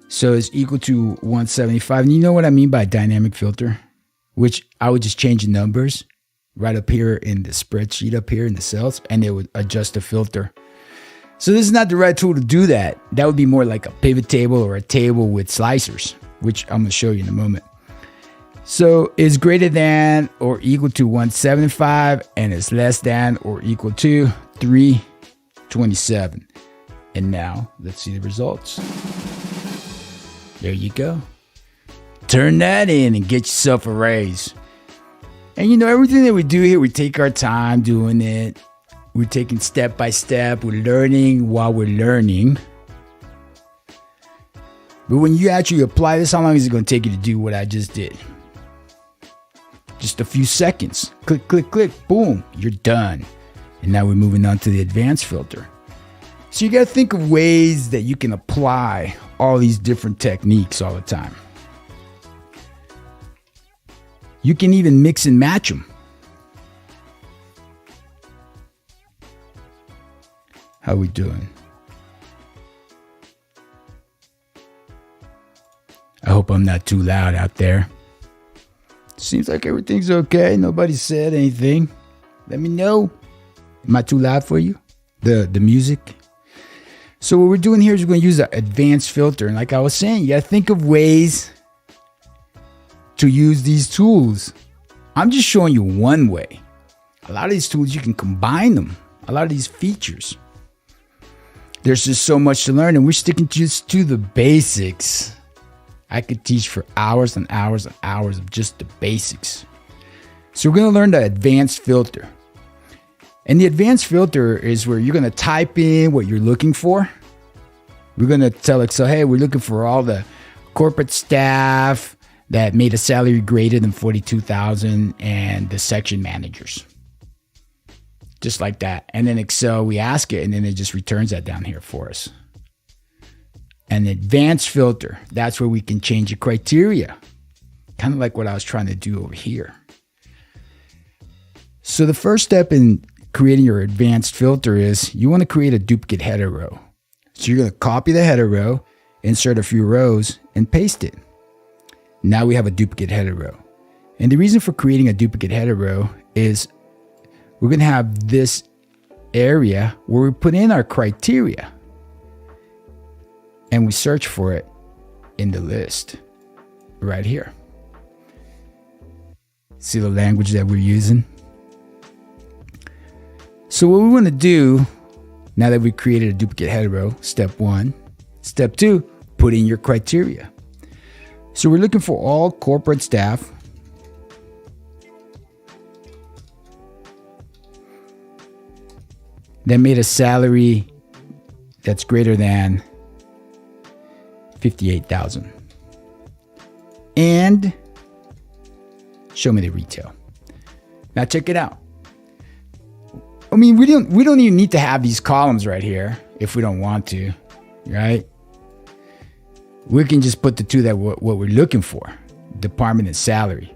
Speaker 1: So it's equal to 175. And you know what I mean by dynamic filter? Which I would just change the numbers right up here in the spreadsheet up here in the cells, and it would adjust the filter. So this is not the right tool to do that. That would be more like a pivot table or a table with slicers, which I'm going to show you in a moment. So it's greater than or equal to 175 and it's less than or equal to 327. And now let's see the results. There you go. Turn that in and get yourself a raise. And you know, everything that we do here, we take our time doing it. We're taking step by step. We're learning while we're learning. But when you actually apply this, how long is it going to take you to do what I just did? Just a few seconds. Click, click, click. Boom. You're done. And now we're moving on to the advanced filter. So you got to think of ways that you can apply all these different techniques all the time. You can even mix and match them. How we doing? I hope I'm not too loud out there. Seems like everything's okay. Nobody said anything. Let me know. Am I too loud for you? The music? So what we're doing here is we're going to use an advanced filter. And like I was saying, you got to think of ways to use these tools. I'm just showing you one way. A lot of these tools, you can combine them. A lot of these features. There's just so much to learn, and we're sticking just to the basics. I could teach for hours and hours and hours of just the basics. So we're going to learn the advanced filter. And the advanced filter is where you're going to type in what you're looking for. We're going to tell Excel, hey, we're looking for all the corporate staff that made a salary greater than $42,000 and the section managers. Just like that. And then Excel, we ask it, and then it just returns that down here for us. An advanced filter, that's where we can change the criteria. Kind of like what I was trying to do over here. So the first step in creating your advanced filter is you want to create a duplicate header row. So you're going to copy the header row, insert a few rows, and paste it. Now we have a duplicate header row. And the reason for creating a duplicate header row is we're going to have this area where we put in our criteria. And we search for it in the list right here. See the language that we're using? So what we want to do, now that we created a duplicate header row, step 1. Step 2, put in your criteria. So we're looking for all corporate staff that made a salary that's greater than $58,000. And show me the retail. Now check it out. I mean, we don't even need to have these columns right here if we don't want to, right? We can just put the two that what we're looking for, department and salary.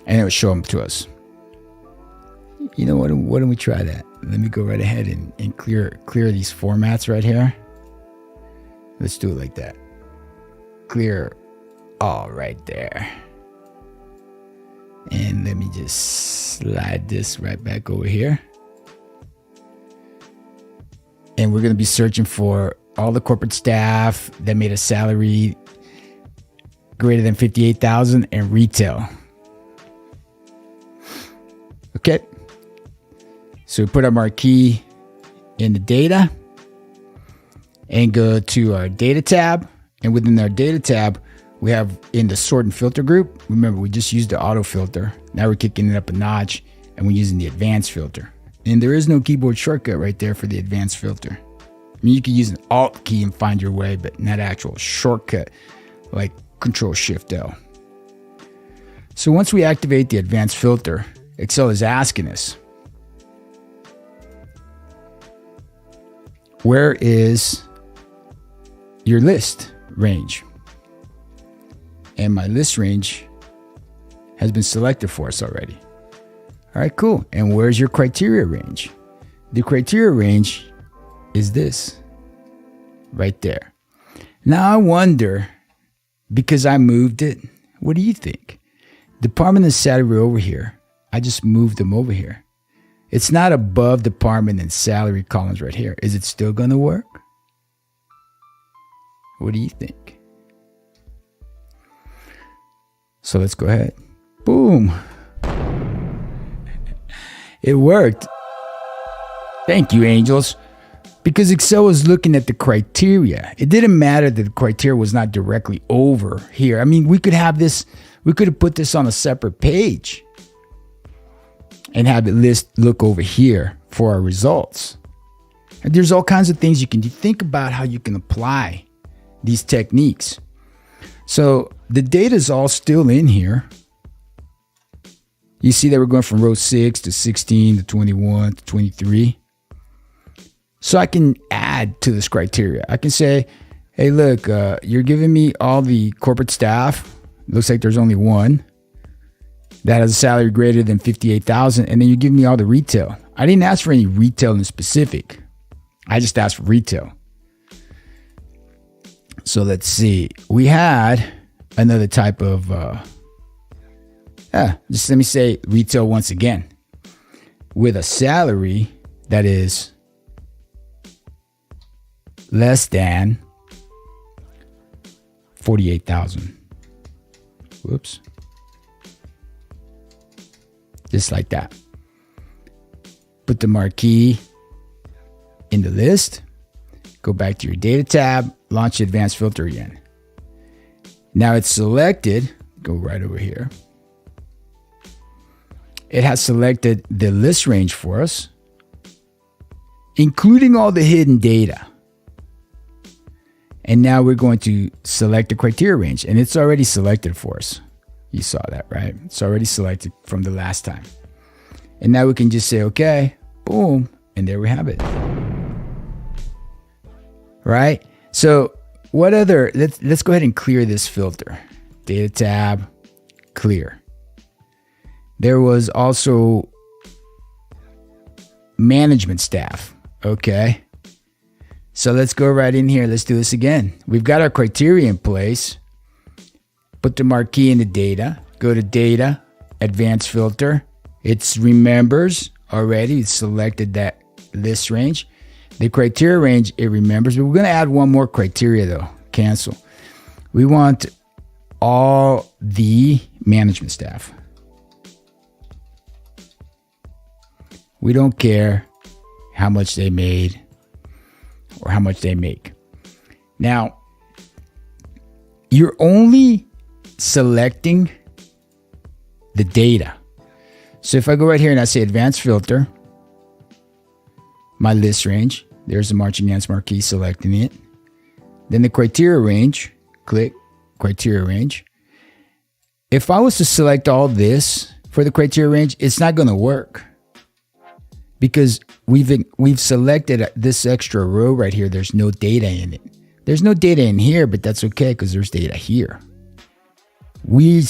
Speaker 1: And it will show them to us. You know what? Why don't we try that? Let me go right ahead and clear these formats right here. Let's do it like that. Clear all right there. And let me just slide this right back over here. And we're going to be searching for all the corporate staff that made a salary greater than $58,000 and retail. Okay. So we put our marquee in the data and go to our data tab. And within our data tab, we have in the sort and filter group. Remember, we just used the auto filter. Now we're kicking it up a notch and we're using the advanced filter. And there is no keyboard shortcut right there for the advanced filter. I mean, you can use an Alt key and find your way, but not actual shortcut like Control-Shift-L. So once we activate the advanced filter, Excel is asking us, where is your list range? And my list range has been selected for us already. All right, cool. And where's your criteria range? The criteria range is this right there. Now I wonder, because I moved it, what do you think? Department and salary over here. I just moved them over here. It's not above department and salary columns right here. Is it still going to work? What do you think? So let's go ahead. Boom. It worked. Thank you, angels. Because Excel was looking at the criteria. It didn't matter that the criteria was not directly over here. I mean, we could have put this on a separate page and have it look over here for our results. And there's all kinds of things you can do. Think about how you can apply these techniques. So the data is all still in here. You see that we're going from row 6 to 16 to 21 to 23. So I can add to this criteria. I can say, hey, look, you're giving me all the corporate staff. Looks like there's only one that has a salary greater than $58,000. And then you give me all the retail. I didn't ask for any retail in specific. I just asked for retail. So let's see. We had another type of, just let me say retail once again. With a salary that is less than 48,000. Whoops. Just like that. Put the marquee in the list. Go back to your data tab. Launch the advanced filter again. Now it's selected. Go right over here. It has selected the list range for us, including all the hidden data. And now we're going to select the criteria range, and it's already selected for us. You saw that, right? It's already selected from the last time. And now we can just say, okay, boom, and there we have it. Right? So what other, let's go ahead and clear this filter. Data tab, clear. There was also management staff. Okay. So let's go right in here. Let's do this again. We've got our criteria in place. Put the marquee in the data. Go to data, advanced filter. It's remembers already. It's selected that list range. The criteria range, it remembers. But we're going to add one more criteria though. Cancel. We want all the management staff. We don't care how much they made or how much they make. Now, you're only selecting the data. So if I go right here and I say advanced filter, my list range, there's the marching ants marquee, selecting it. Then the criteria range, click criteria range. If I was to select all this for the criteria range, it's not going to work. Because we've selected this extra row right here. There's no data in it. There's no data in here, but that's okay because there's data here. We're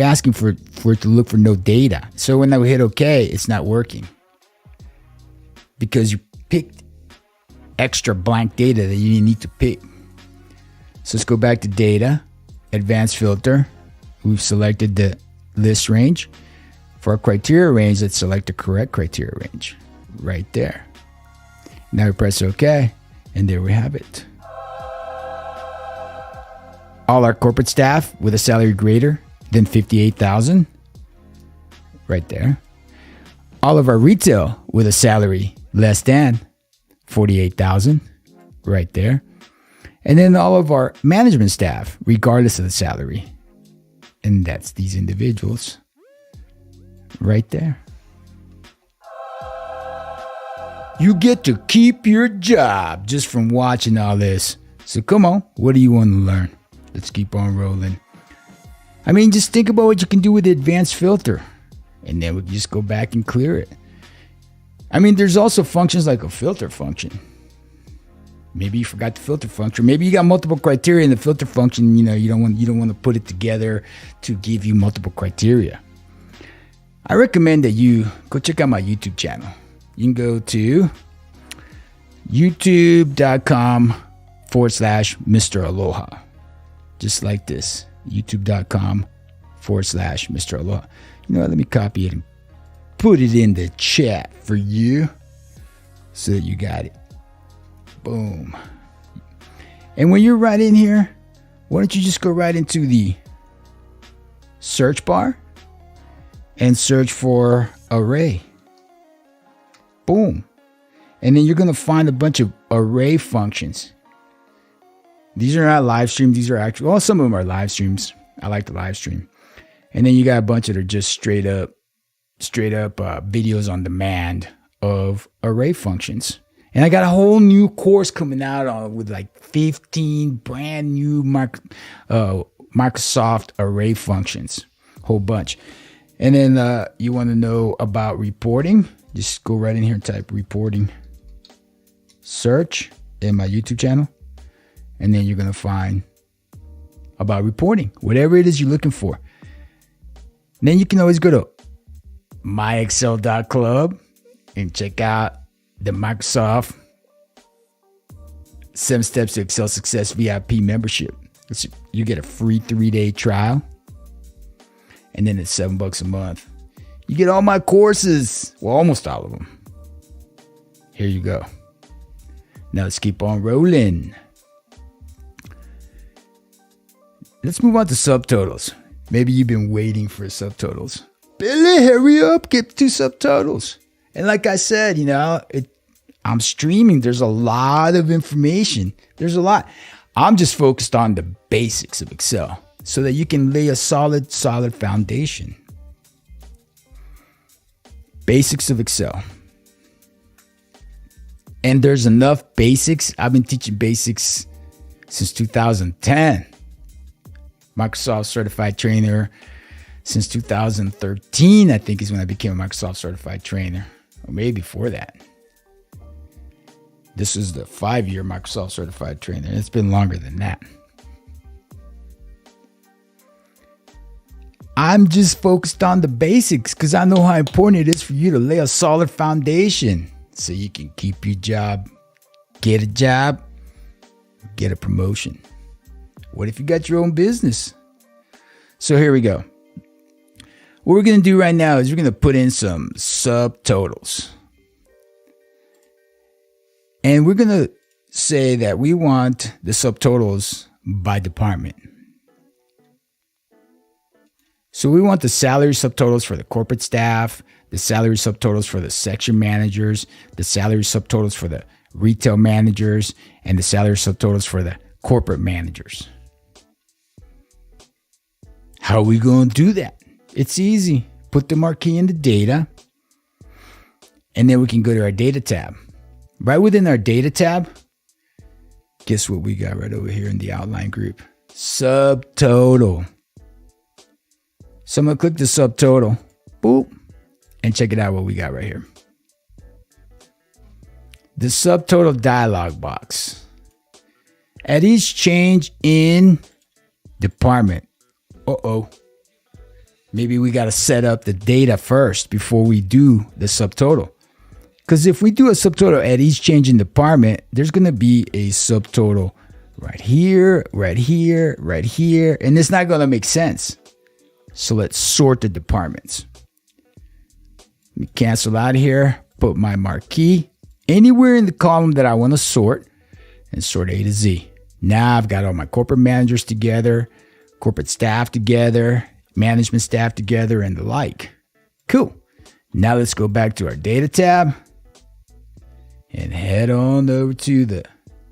Speaker 1: asking for it to look for no data. So when I hit OK, it's not working. Because you picked extra blank data that you didn't need to pick. So let's go back to data, advanced filter. We've selected the list range. For our criteria range, let's select the correct criteria range right there. Now we press OK, and there we have it. All our corporate staff with a salary greater than 58,000, right there. All of our retail with a salary less than 48,000, right there. And then all of our management staff, regardless of the salary. And that's these individuals. Right there. You get to keep your job just from watching all this. So come on, what do you want to learn? Let's keep on rolling. I mean, just think about what you can do with the advanced filter. And then we can just go back and clear it. I mean, there's also functions like a filter function. Maybe you forgot the filter function. Maybe you got multiple criteria in the filter function. You know, you don't want to put it together to give you multiple criteria. I recommend that you go check out my YouTube channel. You can go to youtube.com/Mr. Aloha. Just like this. youtube.com/Mr. Aloha. You know what? Let me copy it and put it in the chat for you so that you got it. Boom. And when you're right in here, why don't you just go right into the search bar and search for array. Boom. And then you're going to find a bunch of array functions. These are not live streams. These are actual, well, some of them are live streams. I like the live stream. And then you got a bunch that are just straight up videos on demand of array functions. And I got a whole new course coming out on with like 15 brand new Microsoft array functions, whole bunch. And then you want to know about reporting? Just go right in here and type reporting. Search in my YouTube channel. And then you're going to find about reporting, whatever it is you're looking for. And then you can always go to myexcel.club and check out the Microsoft 7 Steps to Excel Success VIP membership. You get a free 3-day trial. And then it's $7 a month. You get all my courses. Well, almost all of them. Here you go. Now let's keep on rolling. Let's move on to subtotals. Maybe you've been waiting for subtotals. Billy, hurry up, get to subtotals. And like I said, I'm streaming. There's a lot of information. There's a lot. I'm just focused on the basics of Excel so that you can lay a solid foundation. Basics of Excel. And there's enough basics. I've been teaching basics since 2010. Microsoft Certified Trainer since 2013, I think, is when I became a Microsoft Certified Trainer. Or maybe before that. This is the 5-year Microsoft Certified Trainer. It's been longer than that. I'm just focused on the basics because I know how important it is for you to lay a solid foundation so you can keep your job, get a job, get a promotion. What if you got your own business? So here we go. What we're going to do right now is we're going to put in some subtotals. And we're going to say that we want the subtotals by department. So we want the salary subtotals for the corporate staff, the salary subtotals for the section managers, the salary subtotals for the retail managers, and the salary subtotals for the corporate managers. How are we going to do that? It's easy. Put the marquee in the data, and then we can go to our data tab. Right within our data tab, guess what we got right over here in the outline group? Subtotal. So I'm going to click the subtotal, boop, and check it out what we got right here. The subtotal dialog box. At each change in department, maybe we got to set up the data first before we do the subtotal. Because if we do a subtotal at each change in department, there's going to be a subtotal right here, right here, right here, and it's not going to make sense. So let's sort the departments. Let me cancel out of here, put my marquee anywhere in the column that I want to sort, and sort A to Z. Now I've got all my corporate managers together, corporate staff together, management staff together, and the like. Cool. Now let's go back to our data tab and head on over to the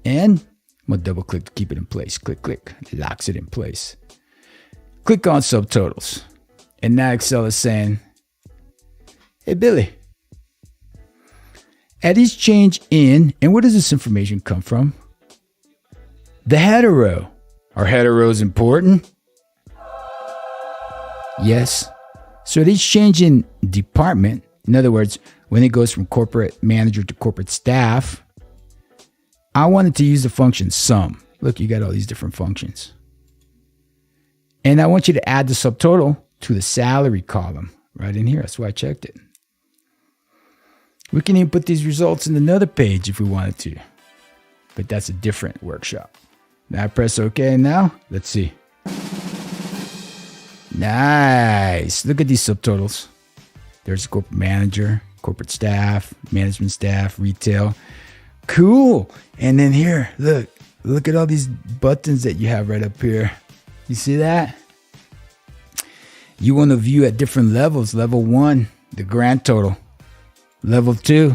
Speaker 1: end. I'm going to double click to keep it in place. Click, click. It locks it in place. Click on subtotals. And now Excel is saying, hey, Billy, at each change in, and where does this information come from? The header row. Are header rows important? Yes. So at each change in department, in other words, when it goes from corporate manager to corporate staff, I wanted to use the function sum. Look, you got all these different functions. And I want you to add the subtotal to the salary column right in here. That's why I checked it. We can even put these results in another page if we wanted to, but that's a different workshop. Now I press OK now. Let's see. Nice. Look at these subtotals. There's corporate manager, corporate staff, management staff, retail. Cool. And then here, look at all these buttons that you have right up here. You see that? You want to view at different levels. Level 1, the grand total. Level 2,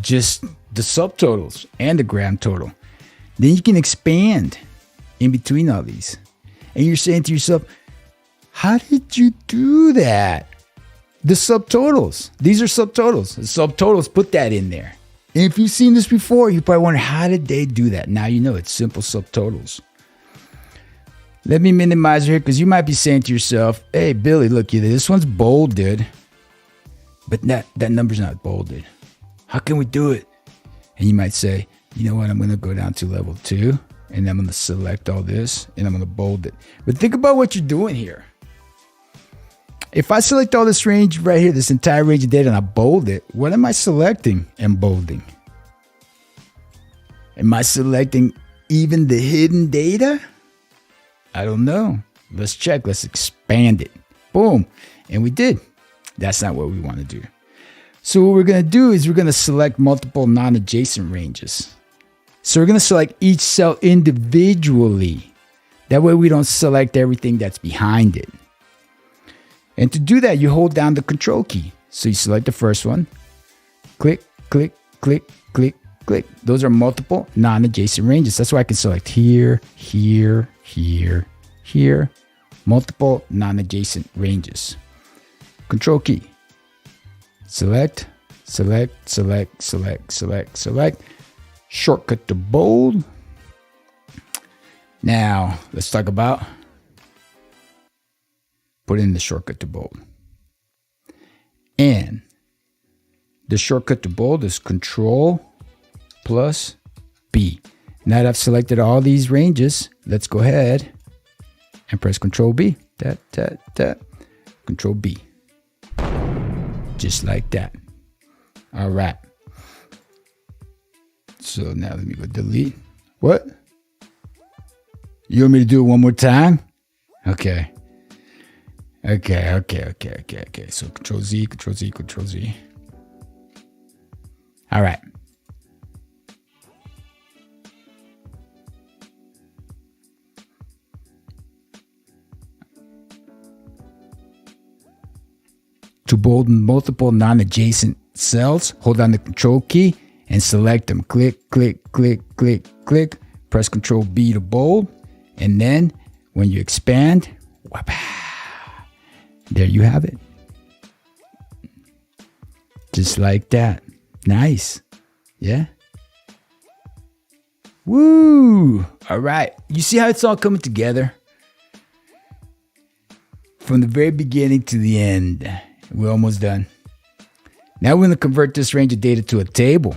Speaker 1: just the subtotals and the grand total. Then you can expand in between all these. And you're saying to yourself, how did you do that? The subtotals. These are subtotals. The subtotals put that in there. And if you've seen this before, you probably wonder, how did they do that? Now you know it's simple subtotals. Let me minimize here because you might be saying to yourself, hey, Billy, look, this one's bolded, but that number's not bolded. How can we do it? And you might say, you know what? I'm going to go down to level 2 and I'm going to select all this and I'm going to bold it. But think about what you're doing here. If I select all this range right here, this entire range of data, and I bold it, what am I selecting and bolding? Am I selecting even the hidden data? I don't know. Let's check. Let's expand it. Boom. And we did. That's not what we want to do. So what we're going to do is we're going to select multiple non-adjacent ranges. So we're going to select each cell individually. That way we don't select everything that's behind it. And to do that, you hold down the control key. So you select the first one. Click, click, click, click, click. Those are multiple non-adjacent ranges. That's why I can select here, here, here, here. Multiple non-adjacent ranges. Control key. Select, select, select, select, select, select. Shortcut to bold. Now, let's talk about put in the shortcut to bold. And the shortcut to bold is Control plus B. Now that I've selected all these ranges, let's go ahead and press Control B. Control B. Just like that. All right. So now let me go delete. What? You want me to do it one more time? Okay. Okay. So Control Z, Control Z, Control Z. All right. To bold multiple non-adjacent cells, hold down the Control key and select them. Click, click, click, click, click. Press Control B to bold. And then when you expand, whap, there you have it. Just like that. Nice. Yeah. Woo. All right. You see how it's all coming together? From the very beginning to the end. We're almost done. Now we're going to convert this range of data to a table.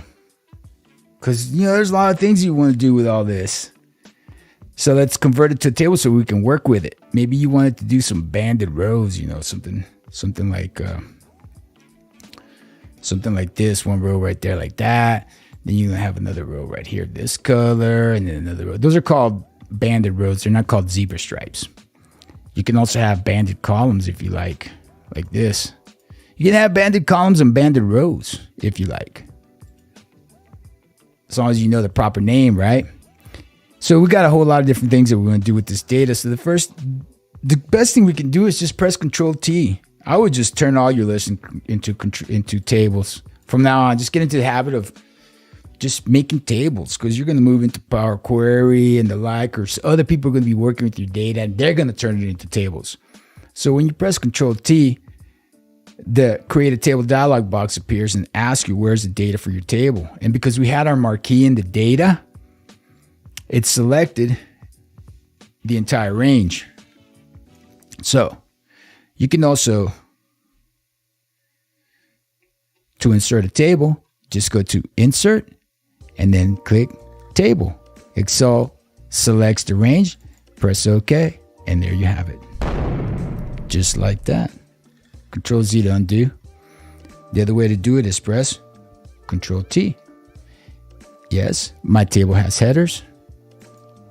Speaker 1: Because, there's a lot of things you want to do with all this. So let's convert it to a table so we can work with it. Maybe you wanted to do some banded rows, something like this. One row right there like that. Then you're going to have another row right here, this color, and then another row. Those are called banded rows. They're not called zebra stripes. You can also have banded columns if you like this. You can have banded columns and banded rows if you like. As long as you know the proper name, right? So we got a whole lot of different things that we're going to do with this data. So the best thing we can do is just press Control T. I would just turn all your lists into tables. From now on, just get into the habit of just making tables because you're going to move into Power Query and the like, or other people are going to be working with your data and they're going to turn it into tables. So when you press Control T, the Create a Table dialog box appears and asks you where's the data for your table. And because we had our marquee in the data, it selected the entire range. So you can also, to insert a table, just go to Insert and then click Table. Excel selects the range, press OK, and there you have it. Just like that. Control Z to undo. The other way to do it is press Control T. Yes, my table has headers.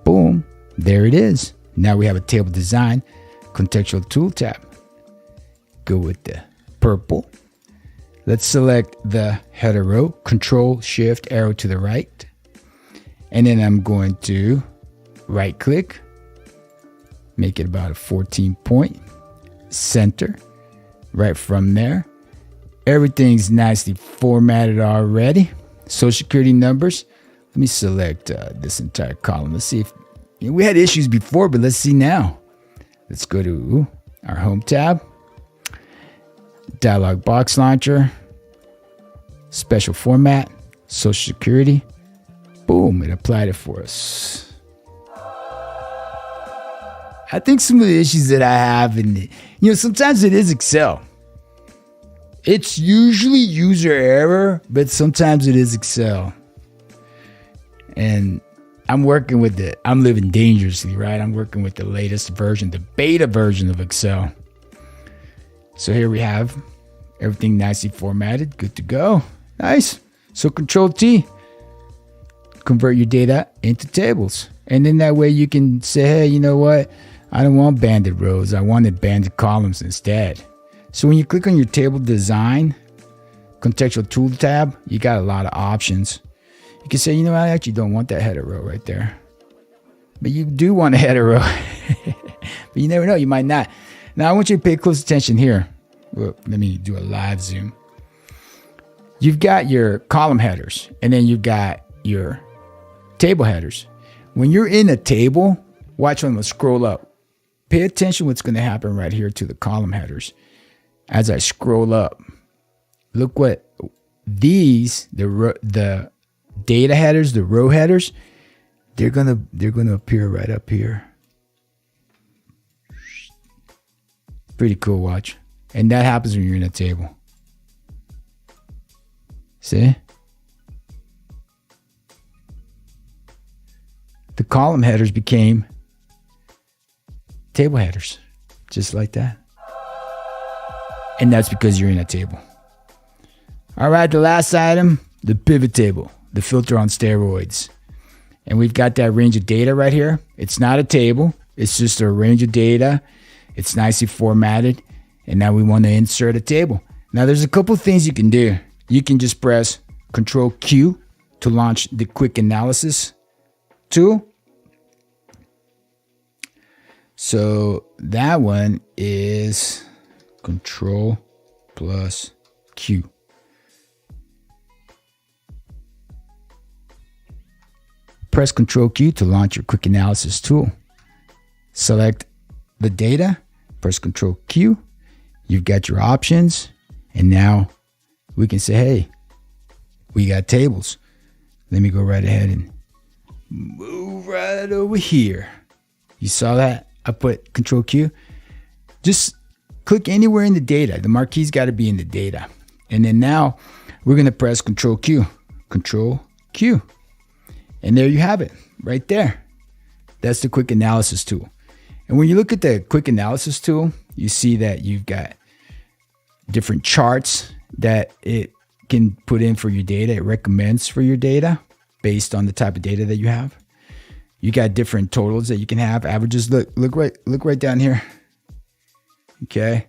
Speaker 1: Boom, there it is. Now we have a table design, contextual tool tab. Go with the purple. Let's select the header row, Control Shift arrow to the right. And then I'm going to right click, make it about a 14 point, center. Right from there, everything's nicely formatted already. Social Security numbers. Let me select this entire column. Let's see if we had issues before, but let's see now. Let's go to our home tab, dialog box launcher, special format, Social Security. Boom, it applied it for us. I think some of the issues that I have sometimes it is Excel. It's usually user error, but sometimes it is Excel. And I'm living dangerously, right? I'm working with the latest version, the beta version of Excel. So here we have everything nicely formatted, good to go. Nice. So Control T, convert your data into tables. And then that way you can say, hey, you know what? I don't want banded rows. I wanted banded columns instead. So when you click on your table design, contextual tool tab, you got a lot of options. You can say, you know, I actually don't want that header row right there. But you do want a header row. But you never know, you might not. Now I want you to pay close attention here. Well, let me do a live zoom. You've got your column headers, and then you've got your table headers. When you're in a table, watch when I'm going to scroll up. Pay attention what's going to happen right here to the column headers. As I scroll up, look what these, the data headers, the row headers, they're gonna appear right up here. Pretty cool, watch. And that happens when you're in a table. See? The column headers became table headers, just like that. And that's because you're in a table. All right, the last item, the pivot table, the filter on steroids. And we've got that range of data right here. It's not a table. It's just a range of data. It's nicely formatted. And now we want to insert a table. Now there's a couple things you can do. You can just press Control Q to launch the quick analysis tool. So that one is Control plus Q. Press Control Q to launch your quick analysis tool. Select the data, press Control Q. You've got your options, and now we can say, hey, we got tables. Let me go right ahead and move right over here. You saw that? I put Control Q. Just click anywhere in the data. The marquee's got to be in the data. And then now we're going to press Control Q. Control Q. And there you have it, right there. That's the quick analysis tool. And when you look at the quick analysis tool, you see that you've got different charts that it can put in for your data. It recommends for your data based on the type of data that you have. You got different totals that you can have. Averages. Look right down here. Okay.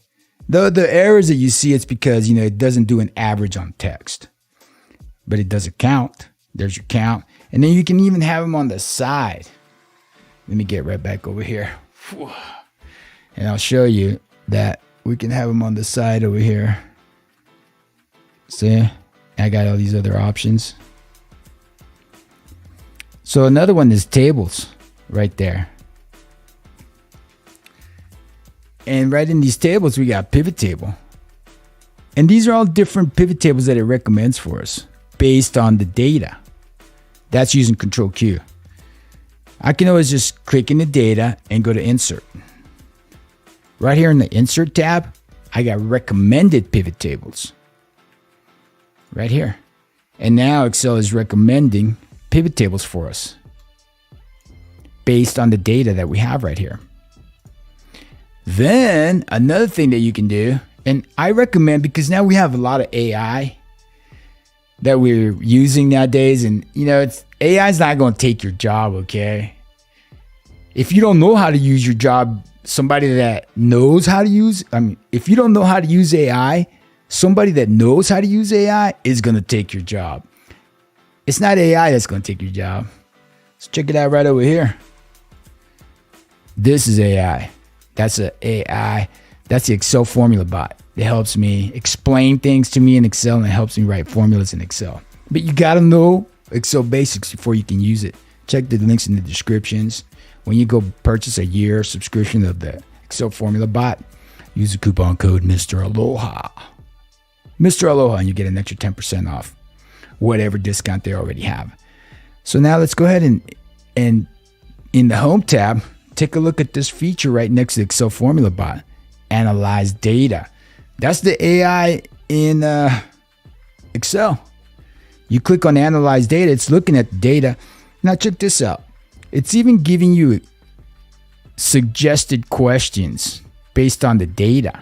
Speaker 1: The errors that you see, it's because it doesn't do an average on text, but it does a count. There's your count. And then you can even have them on the side. Let me get right back over here. And I'll show you that we can have them on the side over here. See, I got all these other options. So another one is tables right there. And right in these tables, we got pivot table. And these are all different pivot tables that it recommends for us based on the data. That's using Control Q. I can always just click in the data and go to Insert. Right here in the Insert tab, I got recommended pivot tables. Right here. And now Excel is recommending pivot tables for us based on the data that we have right here. Then another thing that you can do, and I recommend, because now we have a lot of AI that we're using nowadays, and AI is not going to take your job, okay? If you don't know how to use your job, somebody that knows how to use, if you don't know how to use AI, somebody that knows how to use AI is going to take your job. It's not AI that's going to take your job. Let's check it out right over here. This is AI. That's an AI. That's the Excel formula bot. It helps me explain things to me in Excel, and it helps me write formulas in Excel. But you got to know Excel basics before you can use it. Check the links in the descriptions. When you go purchase a year subscription of the Excel Formula Bot, use the coupon code Mr. Aloha. Mr. Aloha, and you get an extra 10% off whatever discount they already have. So now let's go ahead and in the Home tab, take a look at this feature right next to the Excel Formula Bot. Analyze data. That's the AI in Excel. You click on Analyze Data. It's looking at the data. Now check this out. It's even giving you suggested questions based on the data.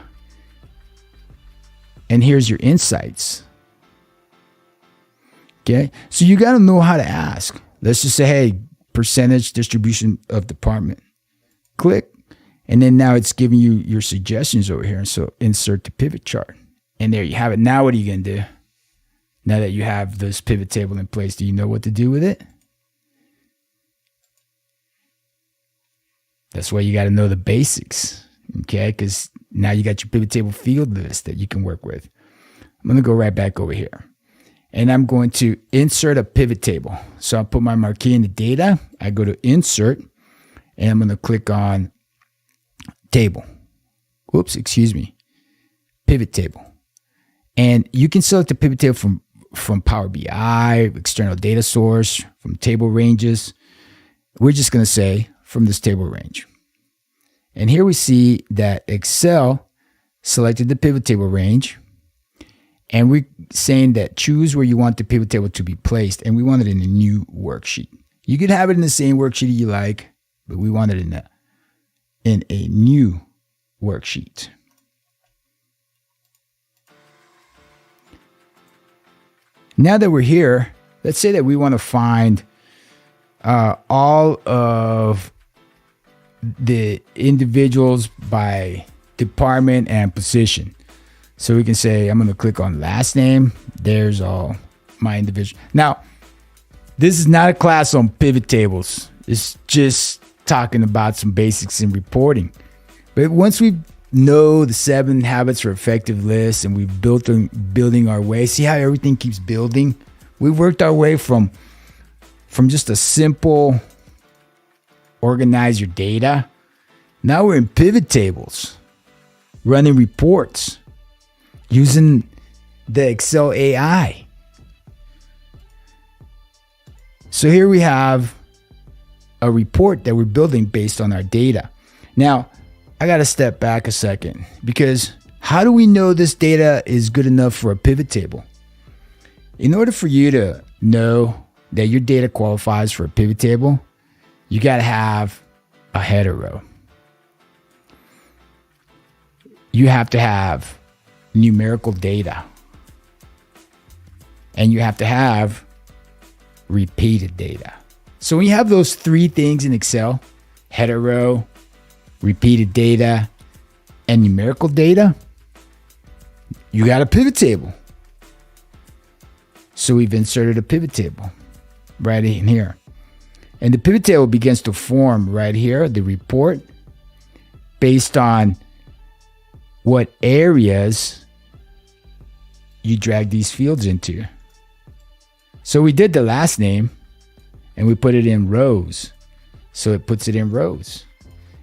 Speaker 1: And here's your insights. Okay, so you got to know how to ask. Let's just say, hey, percentage distribution of department. Click. And then now it's giving you your suggestions over here. And so insert the pivot chart. And there you have it. Now what are you going to do? Now that you have this pivot table in place, do you know what to do with it? That's why you got to know the basics. Okay, because now you got your pivot table field list that you can work with. I'm going to go right back over here. And I'm going to insert a pivot table. So I'll put my marquee in the data. I go to insert. And I'm going to click on table. Whoops, excuse me. Pivot table. And you can select the pivot table from Power BI, external data source, from table ranges. We're just going to say from this table range. And here we see that Excel selected the pivot table range. And we're saying that choose where you want the pivot table to be placed. And we want it in a new worksheet. You could have it in the same worksheet you like, but we want it in a new worksheet. Now that we're here, let's say that we want to find all of the individuals by department and position. So we can say, I'm going to click on last name. There's all my individual. Now, this is not a class on pivot tables. It's just talking about some basics in reporting. But once we know the 7 habits for effective lists and we've building our way, see how everything keeps building? We worked our way from just a simple organize your data. Now we're in pivot tables, running reports, using the Excel AI. So here we have a report that we're building based on our data. Now, I got to step back a second, because how do we know this data is good enough for a pivot table? In order for you to know that your data qualifies for a pivot table, you got to have a header row. You have to have numerical data. And you have to have repeated data. So when you have those 3 things in Excel, header row, repeated data, and numerical data, you got a pivot table. So we've inserted a pivot table right in here. And the pivot table begins to form right here, the report, based on what areas you drag these fields into. So we did the last name and we put it in rows. So it puts it in rows.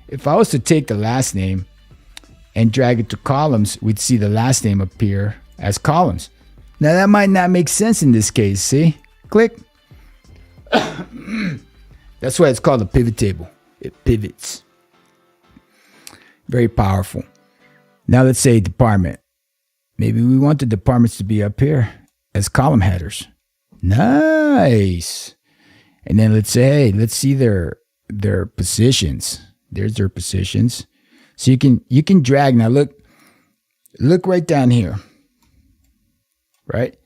Speaker 1: If I was to take the last name and drag it to columns, we'd see the last name appear as columns. Now that might not make sense in this case, see? Click. That's why it's called a pivot table. It pivots. Very powerful. Now let's say department. Maybe we want the departments to be up here as column headers. Nice. And then let's say, hey, let's see their positions. There's their positions. So you can drag. Now look right down here. Right?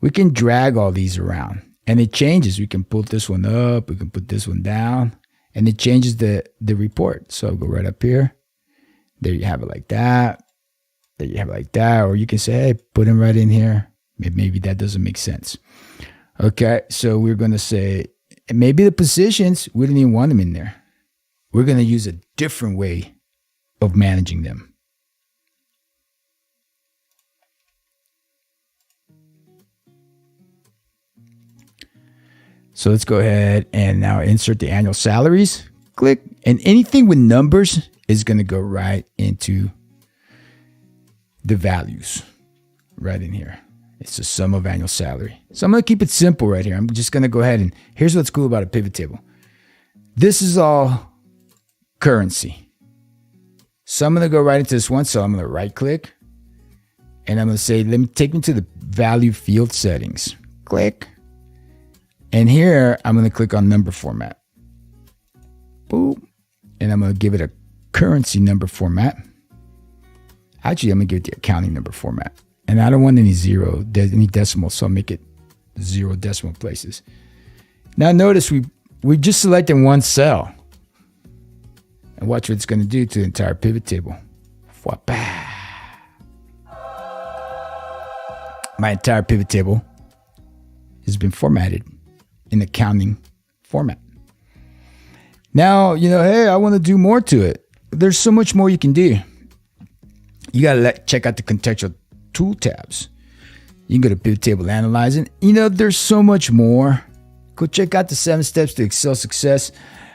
Speaker 1: We can drag all these around. And it changes. We can pull this one up. We can put this one down. And it changes the report. So I'll go right up here. There you have it like that. There you have it like that. Or you can say, hey, put them right in here. Maybe that doesn't make sense. Okay, so we're going to say, maybe the positions, we didn't even want them in there. We're going to use a different way of managing them. So let's go ahead and now insert the annual salaries. Click, and anything with numbers is going to go right into the values right in here. It's the sum of annual salary. So I'm going to keep it simple right here. I'm just going to go ahead and here's what's cool about a pivot table. This is all currency. So I'm going to go right into this one. So I'm going to right click and I'm going to say, let me take me to the value field settings. Click. And here I'm going to click on number format. Boom. And I'm going to give it a currency number format. Actually, I'm going to give it the accounting number format. And I don't want any any decimal, so I'll make it 0 decimal places. Now notice we just selected one cell. And watch what it's going to do to the entire pivot table. My entire pivot table has been formatted in accounting format. Now, hey, I want to do more to it. There's so much more you can do. You got to check out the contextual tool tabs. You can go to pivot table analyzing. There's so much more. Go check out the 7 steps to Excel success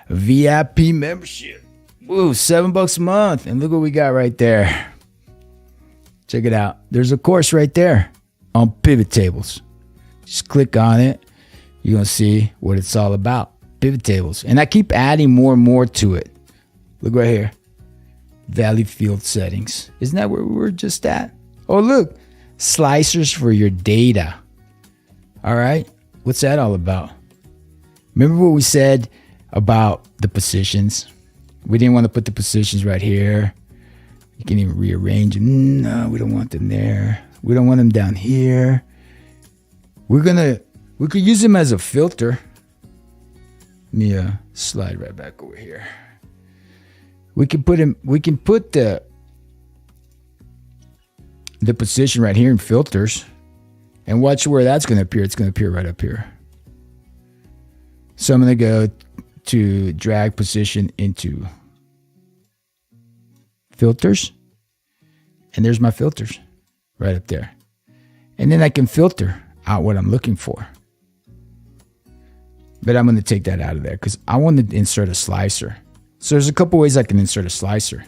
Speaker 1: VIP membership. Woo, $7 a month. And look what we got right there. Check it out. There's a course right there on pivot tables. Just click on it. You're going to see what it's all about. Pivot tables. And I keep adding more and more to it. Look right here. Value field settings. Isn't that where we were just at? Oh, look. Slicers for your data. All right. What's that all about? Remember what we said about the positions? We didn't want to put the positions right here. You can even rearrange them. No, we don't want them there. We don't want them down here. We could use them as a filter. Let me slide right back over here. We can put the position right here in filters, and watch where that's going to appear. It's going to appear right up here. So I'm going to go to drag position into filters, and there's my filters right up there. And then I can filter out what I'm looking for. But I'm going to take that out of there because I want to insert a slicer. So there's a couple ways I can insert a slicer.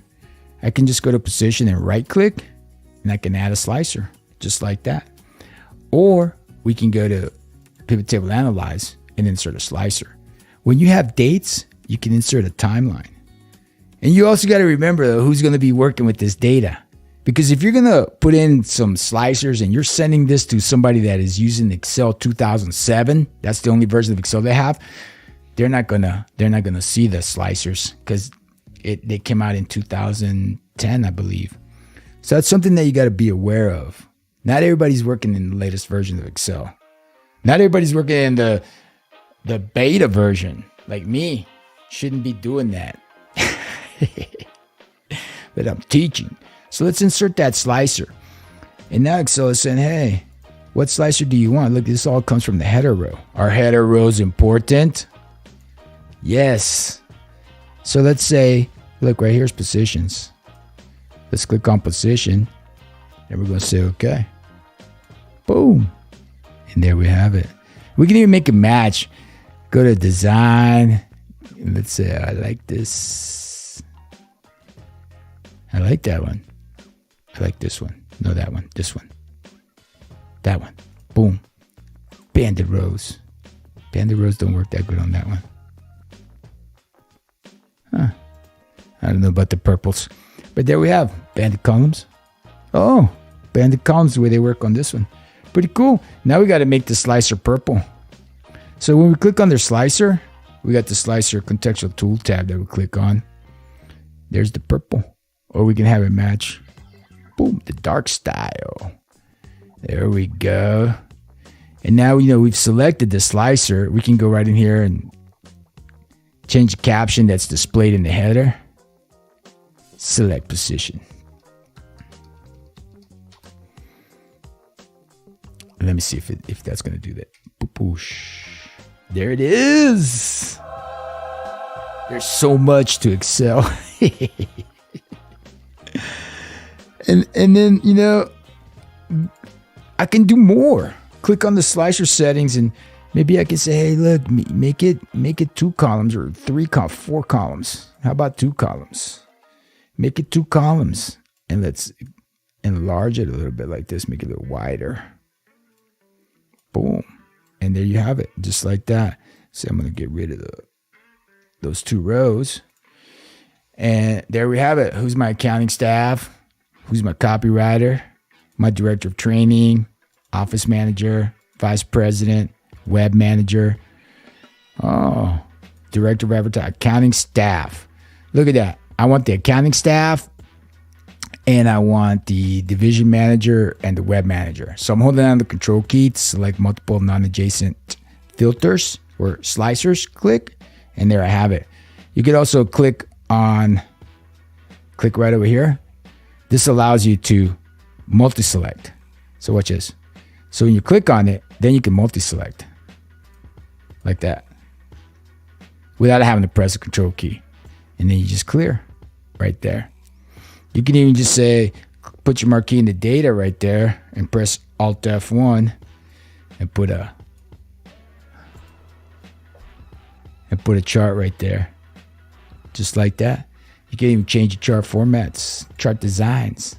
Speaker 1: I can just go to position and right click, and I can add a slicer just like that. Or we can go to pivot table analyze and insert a slicer. When you have dates, you can insert a timeline. And you also got to remember though, who's going to be working with this data. Because if you're going to put in some slicers and you're sending this to somebody that is using Excel 2007, that's the only version of Excel they have, they're not going to see the slicers because they came out in 2010, I believe. So that's something that you got to be aware of. Not everybody's working in the latest version of Excel. Not everybody's working in the beta version. Like me, shouldn't be doing that. But I'm teaching. So let's insert that slicer. And now Excel is saying, hey, what slicer do you want? Look, this all comes from the header row. Our header row is important. Yes. So let's say, look, right here's positions. Let's click on position. And we're going to say, okay. Boom. And there we have it. We can even make a match. Go to design. And let's say, I like this. I like that one. I like this one. No, that one. This one. That one. Boom. Banded rows. Banded rows don't work that good on that one. Huh. I don't know about the purples. But there we have banded columns. Oh, banded columns the way they work on this one. Pretty cool. Now we got to make the slicer purple. So when we click on their slicer, we got the slicer contextual tool tab that we click on. There's the purple. Or we can have it match. Boom, the dark style. There we go. And now we've selected the slicer. We can go right in here and change the caption that's displayed in the header. Select position. Let me see if that's going to do that. Boosh. There it is. There's so much to Excel. And then, I can do more. Click on the slicer settings and Maybe I can say, hey, look, make it 2 columns or 4 columns. How about 2 columns? Make it 2 columns, and let's enlarge it a little bit like this. Make it a little wider. Boom, and there you have it, just like that. So I'm gonna get rid of those 2 rows, and there we have it. Who's my accounting staff? Who's my copywriter? My director of training, office manager, vice president, web manager. Oh, director of advertising, accounting staff. Look at that. I want the accounting staff, and I want the division manager and the web manager. So I'm holding down the control key to select multiple non-adjacent filters or slicers. Click, and there I have it. You could also click right over here. This allows you to multi-select. So watch this. So when you click on it, then you can multi-select like that without having to press the control key. And then you just clear right there. You can even just say, put your marquee in the data right there and press Alt F1 and put a chart right there. Just like that. You can even change your chart formats, chart designs.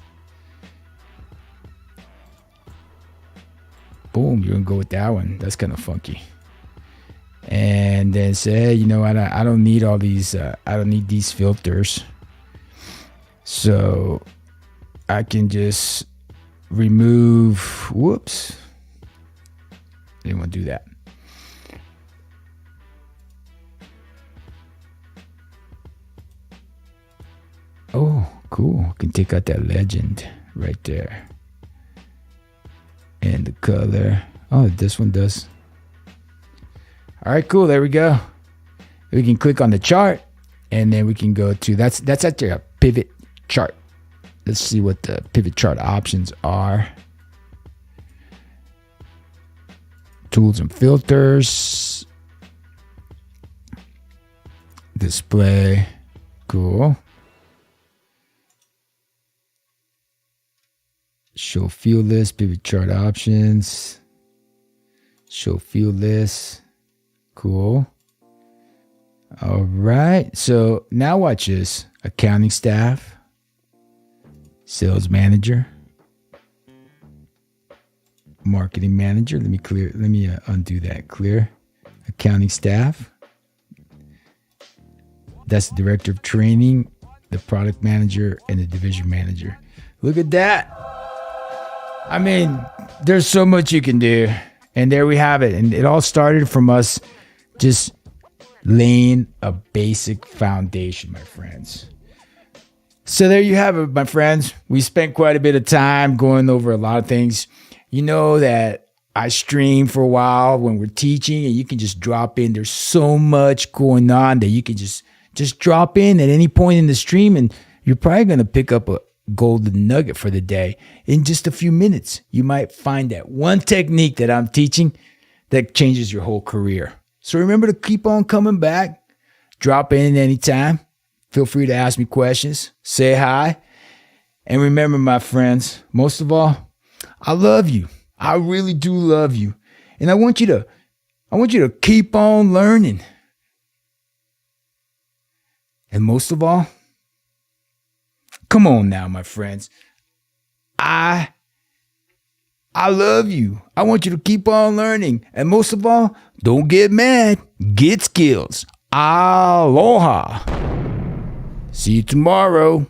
Speaker 1: Boom, you're gonna go with that one. That's kind of funky. And then say, hey, you know, I don't need all these. I don't need these filters. So I can just remove. Whoops, didn't want to do that. Oh, cool. I can take out that legend right there. And the color. Oh, this one does. All right, cool. There we go. We can click on the chart, and then we can go to that's actually a pivot chart. Let's see what the pivot chart options are. Tools and filters. Display. Cool. Show field list, pivot chart options. Show field list. Cool. All right. So now watch this. Accounting staff. Sales manager. Marketing manager. Let me undo that. Clear. Accounting staff. That's the director of training, the product manager, and the division manager. Look at that. I mean, there's so much you can do. And there we have it. And it all started from us just laying a basic foundation, my friends. So there you have it, my friends. We spent quite a bit of time going over a lot of things. You know that I stream for a while when we're teaching, and you can just drop in. There's so much going on that you can just drop in at any point in the stream, and you're probably going to pick up a golden nugget for the day. In just a few minutes, you might find that one technique that I'm teaching that changes your whole career. So remember to keep on coming back. Drop in anytime. Feel free to ask me questions. Say hi. And remember, my friends, most of all, I love you. I really do love you. And I want you to keep on learning. And most of all, come on now, my friends. I love you. I want you to keep on learning. And most of all, don't get mad. Get skills. Aloha. See you tomorrow.